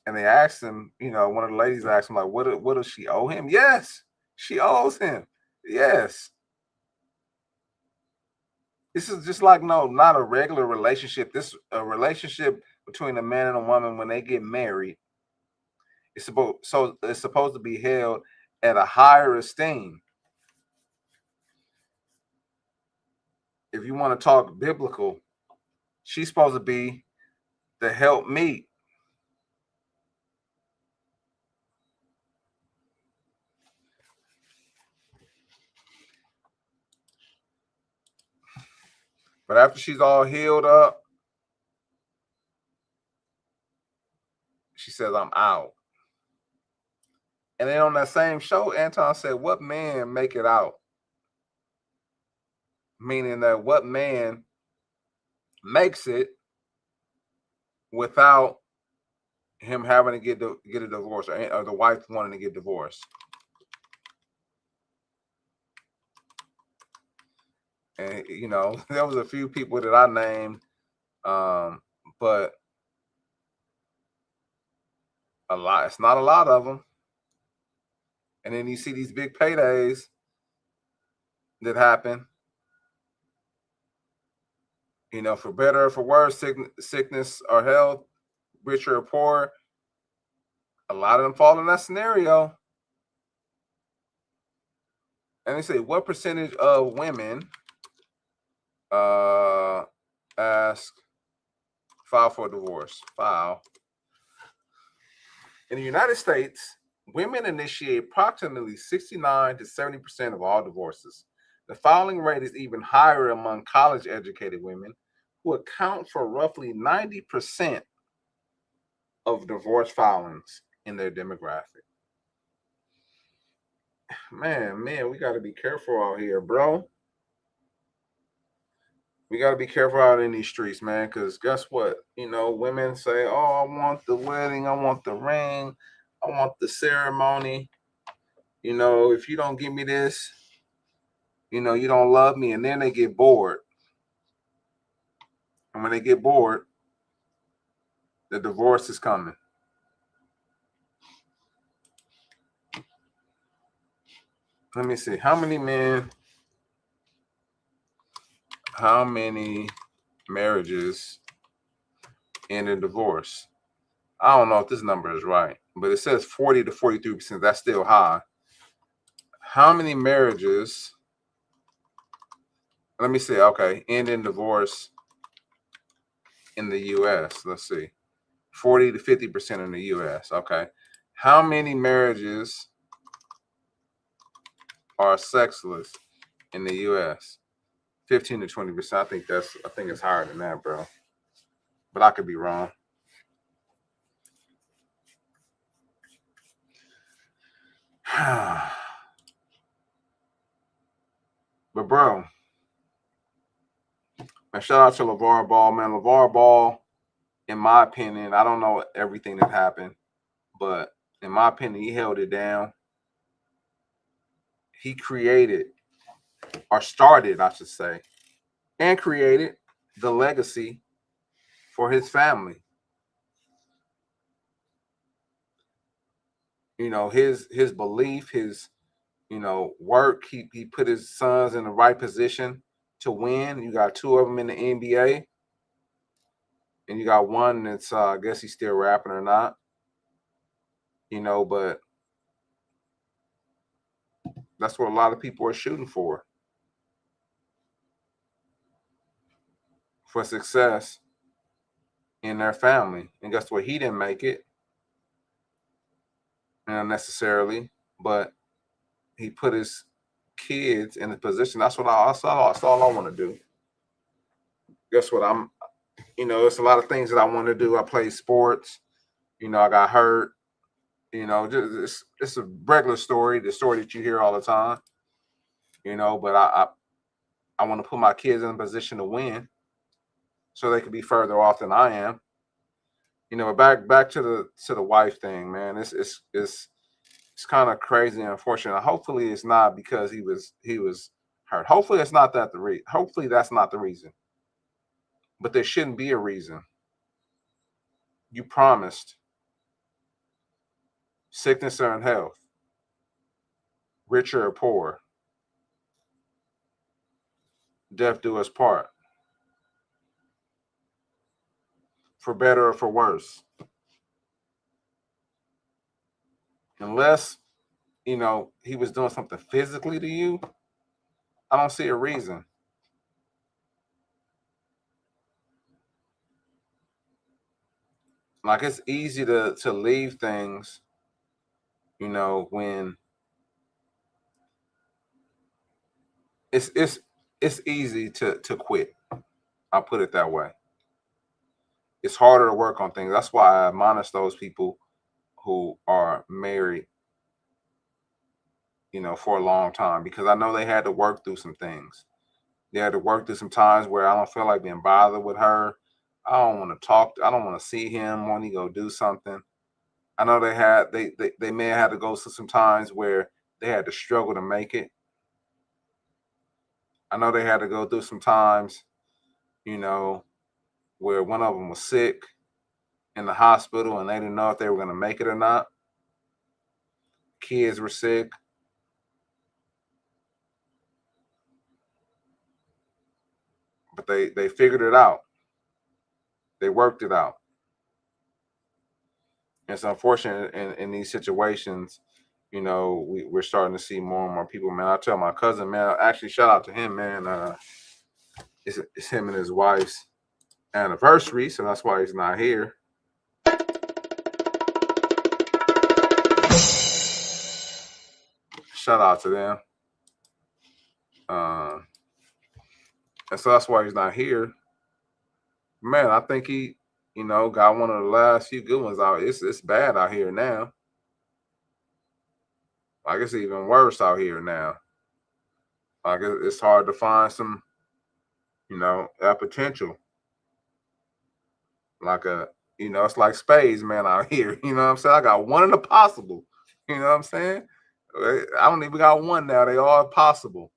and they asked him, you know, one of the ladies asked him, like, what does she owe him? Yes, she owes him. Yes. This is just like, no, not a regular relationship. This a relationship between a man and a woman when they get married. It's supposed to be held at a higher esteem. If you want to talk biblical, she's supposed to be the helpmeet. But after she's all healed up, she says, I'm out. And then on that same show, Anton said, what man make it out? Meaning that what man makes it without him having to get a divorce or the wife wanting to get divorced. And, you know, there was a few people that I named, but a lot. It's not a lot of them. And then you see these big paydays that happen, you know, for better or for worse, sickness or health, richer or poor. A lot of them fall in that scenario. And they say, what percentage of women file for divorce? In the United States, women initiate approximately 69 to 70% of all divorces. The filing rate is even higher among college-educated women, who account for roughly 90% of divorce filings in their demographic. Man, we got to be careful out here, bro. We got to be careful out in these streets, man, because guess what? Women say, oh, I want the wedding, I want the ring, I want the ceremony. If you don't give me this, you don't love me. And then they get bored. And when they get bored, the divorce is coming. Let me see. How many marriages end in divorce? I don't know if this number is right, but it says 40 to 43%. That's still high. How many marriages, let me see, okay, end in divorce in the U.S.? Let's see. 40 to 50% in the U.S. Okay. How many marriages are sexless in the U.S.? 15 to 20%. I think it's higher than that, bro. But I could be wrong. But bro, and shout out to LeVar Ball, man. LeVar Ball, in my opinion, I don't know everything that happened, but in my opinion, he held it down. He created, or started, I should say, and created the legacy for his family. His belief, his work, he put his sons in the right position to win. You got two of them in the NBA, and you got one that's I guess he's still rapping or not. But that's what a lot of people are shooting for success in their family. And guess what? He didn't make it necessarily, but he put his kids in the position. That's all I want to do. Guess what? It's a lot of things that I want to do. I play sports. I got hurt. Just it's a regular story, the story that you hear all the time. But I want to put my kids in a position to win, so they could be further off than I am. Back to the wife thing, man. It's kind of crazy and unfortunate. Hopefully it's not because he was hurt. Hopefully it's not that hopefully that's not the reason. But there shouldn't be a reason. You promised sickness or in health, rich or poor, death do us part, for better or for worse. Unless, he was doing something physically to you, I don't see a reason. Like, it's easy to leave things, when it's easy to quit. I'll put it that way. It's harder to work on things. That's why I admonish those people who are married, for a long time, because I know they had to work through some things. They had to work through some times where I don't feel like being bothered with her. I don't want to talk. I don't want to see him when he go do something. I know they may have had to go through some times where they had to struggle to make it. I know they had to go through some times, where one of them was sick in the hospital and they didn't know if they were going to make it or not. Kids were sick. But they figured it out. They worked it out. It's unfortunate in these situations, we're starting to see more and more people, man. I tell my cousin, man, actually shout out to him, man. It's him and his wife's anniversary, so that's why he's not here. shout out to them. And so that's why he's not here. Man, I think he, got one of the last few good ones out. It's bad out here now. Like, it's even worse out here now. Like, it's hard to find some, that potential. Like it's like spades, man, out here. You know what I'm saying? I got one in the possible. You know what I'm saying? I don't even got one now. They all possible.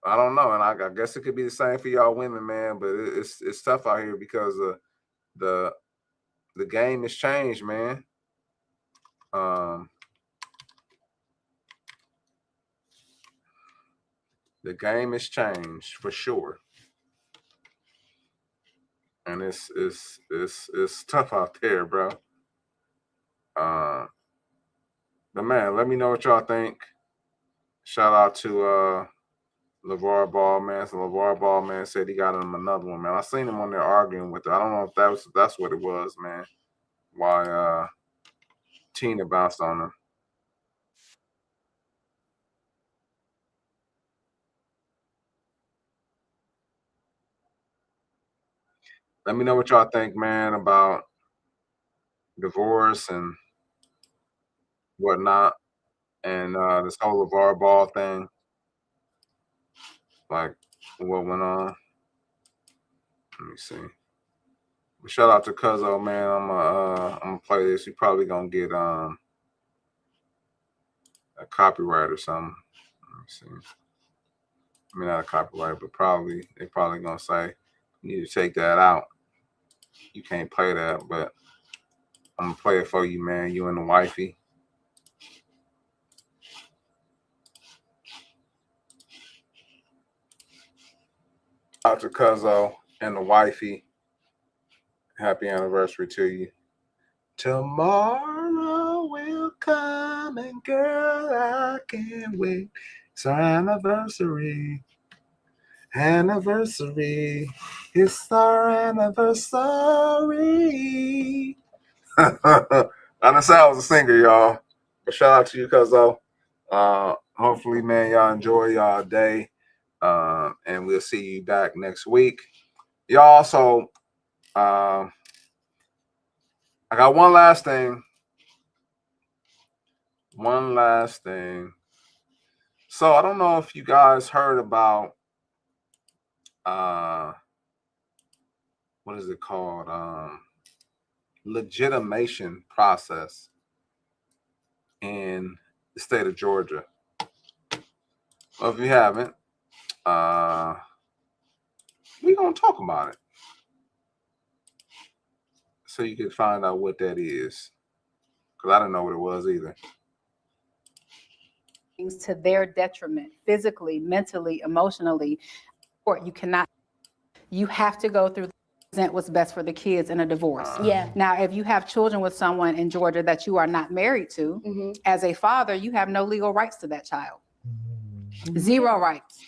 I don't know, and I guess it could be the same for y'all women, man. But it's tough out here because the game has changed, man. The game has changed for sure, and it's tough out there, bro. But man, let me know what y'all think. Shout out to LeVar Ball, man. So LeVar Ball, man, said he got him another one, man. I seen him on there arguing with it. I don't know if that's what it was, man. Why Tina bounced on him. Let me know what y'all think, man, about divorce and whatnot, and this whole LeVar Ball thing. Like, what went on? Let me see. But shout out to Cuzzo, man. I'm gonna play this. You probably gonna get a copyright or something. Let me see. I mean, not a copyright, but they're probably gonna say you need to take that out. You can't play that, but I'm gonna play it for you, man. You and the wifey. Out to Cuzzo and the wifey. Happy anniversary to you. Tomorrow will come, and girl, I can't wait. It's our anniversary. Anniversary. It's our anniversary. I didn't say I was a singer, y'all. But shout out to you, Cuzzo. Hopefully, man, y'all enjoy y'all day. And we'll see you back next week. Y'all, so I got one last thing. So I don't know if you guys heard about what is it called? Legitimation process in the state of Georgia. Well, if you haven't, we're gonna talk about it so you can find out what that is, because I didn't know what it was either. To their detriment, physically, mentally, emotionally, or you have to go through what's best for the kids in a divorce. Yeah. Now, if you have children with someone in Georgia that you are not married to, as a father, you have no legal rights to that child. Zero rights.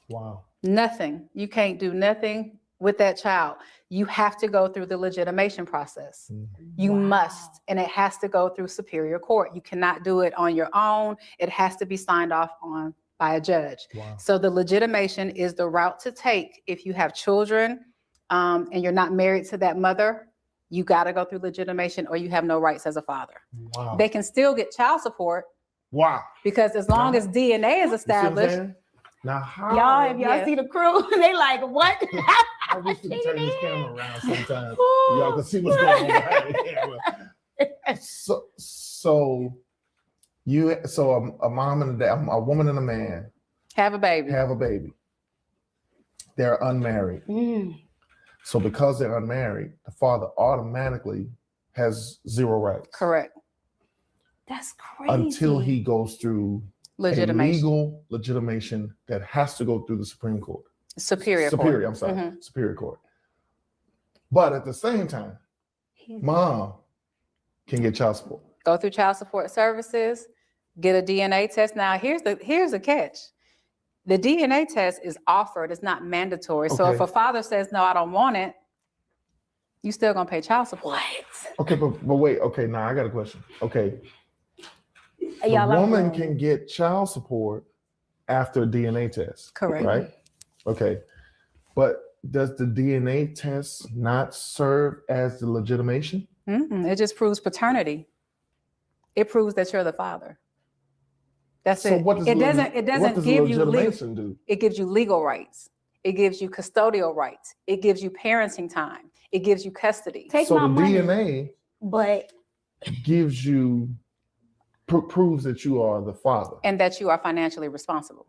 Wow. Nothing. You can't do nothing with that child. You have to go through the legitimation process. You must, and it has to go through Superior Court. You cannot do it on your own. It has to be signed off on by a judge. Wow. So the legitimation is the route to take if you have children and you're not married to that mother. You got to go through legitimation, or you have no rights as a father. Wow. They can still get child support Wow. because as long as DNA is established. Now, how? Y'all, if y'all Yeah. see the crew, they like, what? I wish we could turn this camera around sometimes. Y'all can see what's going on behind the camera. So a mom and a dad, a woman and a man Have a baby. have a baby. They're unmarried. So because they're unmarried, the father automatically has zero rights. Correct. That's crazy. Until he goes through a Legitimation. legal legitimation that has to go through the Supreme Court. Superior Court. Superior, I'm sorry, Superior Court. But at the same time, mom can get child support. Go through child support services, get a DNA test. Now, here's the catch. The DNA test is offered, it's not mandatory. So if Okay. a father says, no, I don't want it, you still gonna pay child support. Okay, but wait, okay, now I got a question. Okay. the Y'all are woman grown. can get child support after a DNA test. Correct. Right? Okay. But does the DNA test not serve as the legitimation? It just proves paternity. It proves that you're the father. That's So it. what does It what doesn't does give you legal. legitimation do? It gives you legal rights. It gives you custodial rights. It gives you parenting time. It gives you custody. Take So my the money. DNA But gives you proves that you are the father. And that you are financially responsible.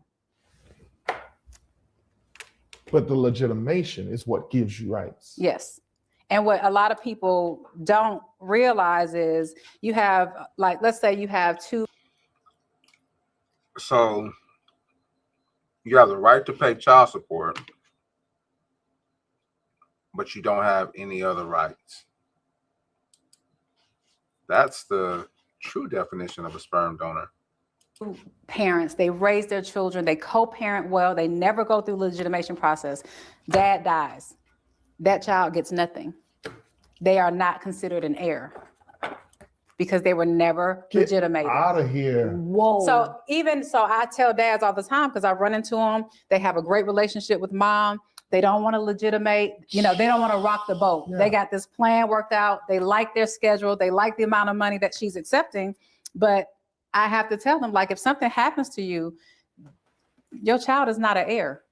But the legitimation is what gives you rights. Yes. And what a lot of people don't realize is you have, like, let's say you have two. So you have the right to pay child support, but you don't have any other rights. That's the true definition of a sperm donor. Parents, they raise their children, they co-parent well, they never go through legitimation process. Dad dies. That child gets nothing. They are not considered an heir because they were never Get legitimated. out of here. whoa. So I tell dads all the time, because I run into them, they have a great relationship with mom. They don't want to legitimate, they don't want to rock the boat. Yeah. They got this plan worked out. They like their schedule. They like the amount of money that she's accepting. But I have to tell them, like, if something happens to you, your child is not an heir.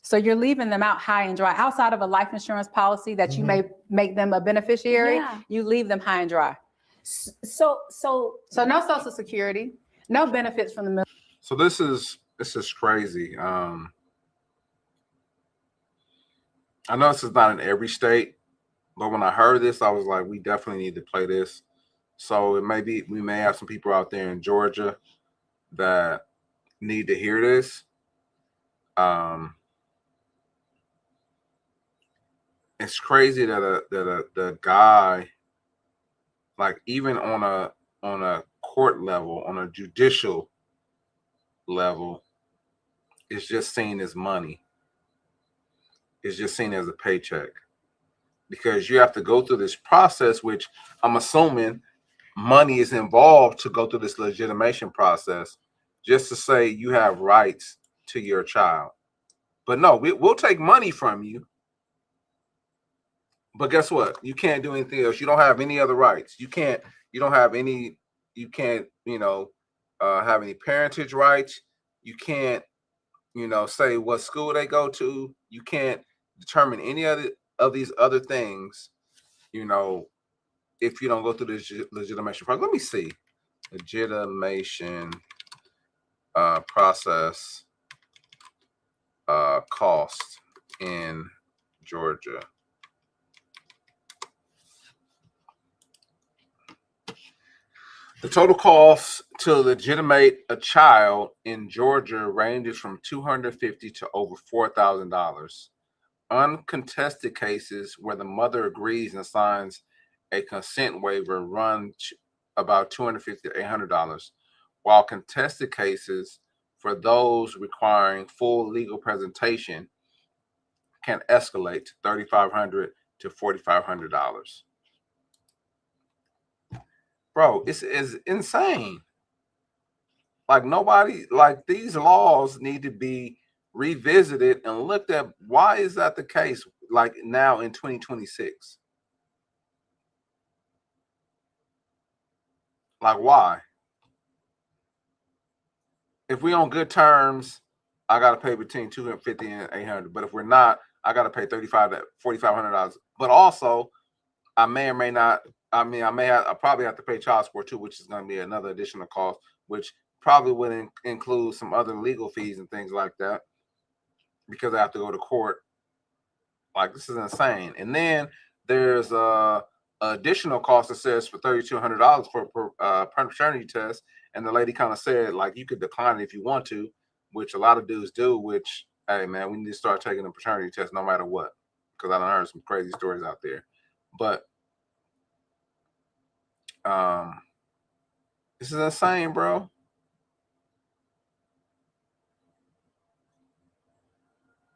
So you're leaving them out high and dry. Outside of a life insurance policy that you may make them a beneficiary, Yeah. you leave them high and dry. So So no Social Security, no benefits from the military. So this is crazy. I know this is not in every state, but when I heard this, I was like, we definitely need to play this. So we may have some people out there in Georgia that need to hear this. It's crazy that the guy, like, even on a court level, on a judicial level, is just seen as money. It's just seen as a paycheck, because you have to go through this process, which I'm assuming money is involved to go through this legitimation process, just to say you have rights to your child. But no, we'll take money from you. But guess what? You can't do anything else. You don't have any other rights. You can't have any parentage rights. You can't, say what school they go to. You can't determine any of these other things, if you don't go through this legitimation process. Let me see. Legitimation process cost in Georgia. The total cost to legitimate a child in Georgia ranges from $250 to over $4,000. Uncontested cases where the mother agrees and signs a consent waiver run about $250 to $800, while contested cases for those requiring full legal presentation can escalate to $3,500 to $4,500. Bro, it's insane. Like, these laws need to be revisited and looked at. Why is that the case? Like, now in 2026, like, why? If we on good terms, I gotta pay between $250 and $800. But if we're not, I gotta pay $3,500 to $4,500. But also, I may or may not. I probably have to pay child support too, which is going to be another additional cost, which probably would include some other legal fees and things like that, because I have to go to court. Like, this is insane. And then there's additional cost that says for $3,200 for a paternity test. And the lady kind of said, like, you could decline it if you want to, which a lot of dudes do, which, hey, man, we need to start taking a paternity test no matter what, because I done heard some crazy stories out there. But this is insane, bro.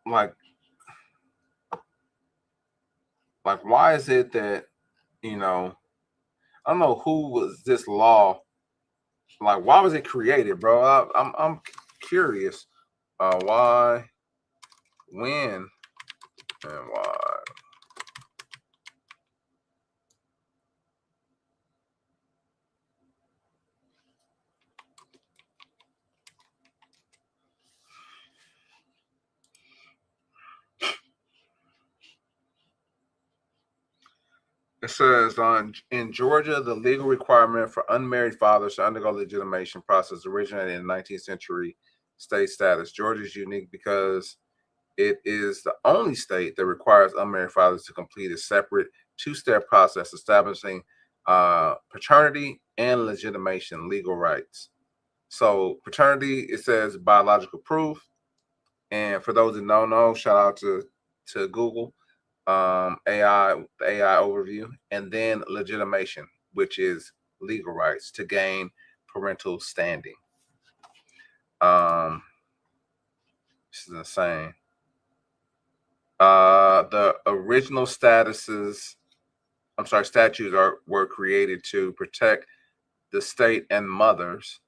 Like, why is it that, I don't know who was this law Like, why was it created, bro? I'm curious. Why, when, and why? It says in Georgia, the legal requirement for unmarried fathers to undergo legitimation process originated in the 19th century state status. Georgia is unique because it is the only state that requires unmarried fathers to complete a separate two-step process establishing paternity and legitimation legal rights. So paternity, it says biological proof. And for those that don't know, shout out to Google. The AI overview, and then legitimation, which is legal rights to gain parental standing. This is insane. The original statutes were created to protect the state and mothers,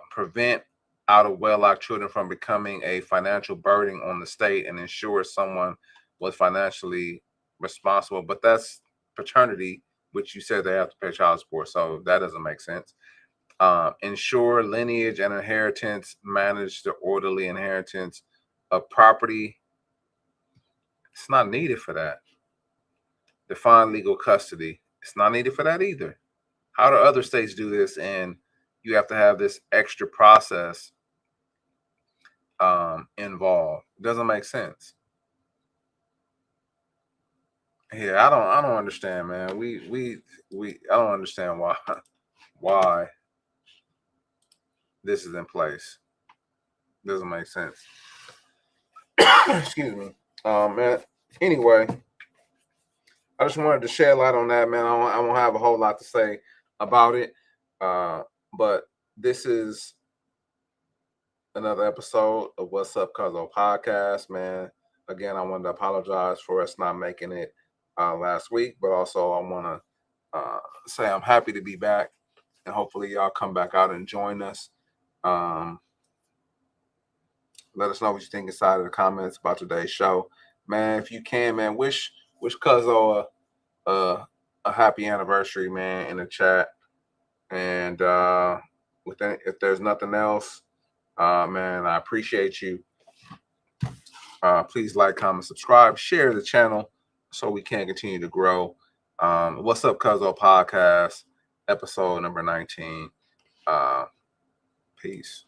prevent out of wedlock children from becoming a financial burden on the state, and ensure someone was financially responsible. But that's paternity, which you said they have to pay child support, so that doesn't make sense. Ensure lineage and inheritance, manage the orderly inheritance of property. It's not needed for that. Define legal custody. It's not needed for that either. How do other states do this, and you have to have this extra process involved? It doesn't make sense. Yeah, I don't understand, man. I don't understand why this is in place. Doesn't make sense. Excuse me. Man. Anyway, I just wanted to shed light on that, man. I won't have a whole lot to say about it. But this is another episode of What's Up Cuzzo podcast, man. Again, I wanted to apologize for us not making it last week, but also I want to say I'm happy to be back, and hopefully y'all come back out and join us. Let us know what you think inside of the comments about today's show, man. If you can, man, wish Cuzzo a happy anniversary, man, in the chat. And if there's nothing else, man, I appreciate you. Please like, comment, subscribe, share the channel so we can continue to grow. What's Up Cuzzo podcast, episode number 19. Peace.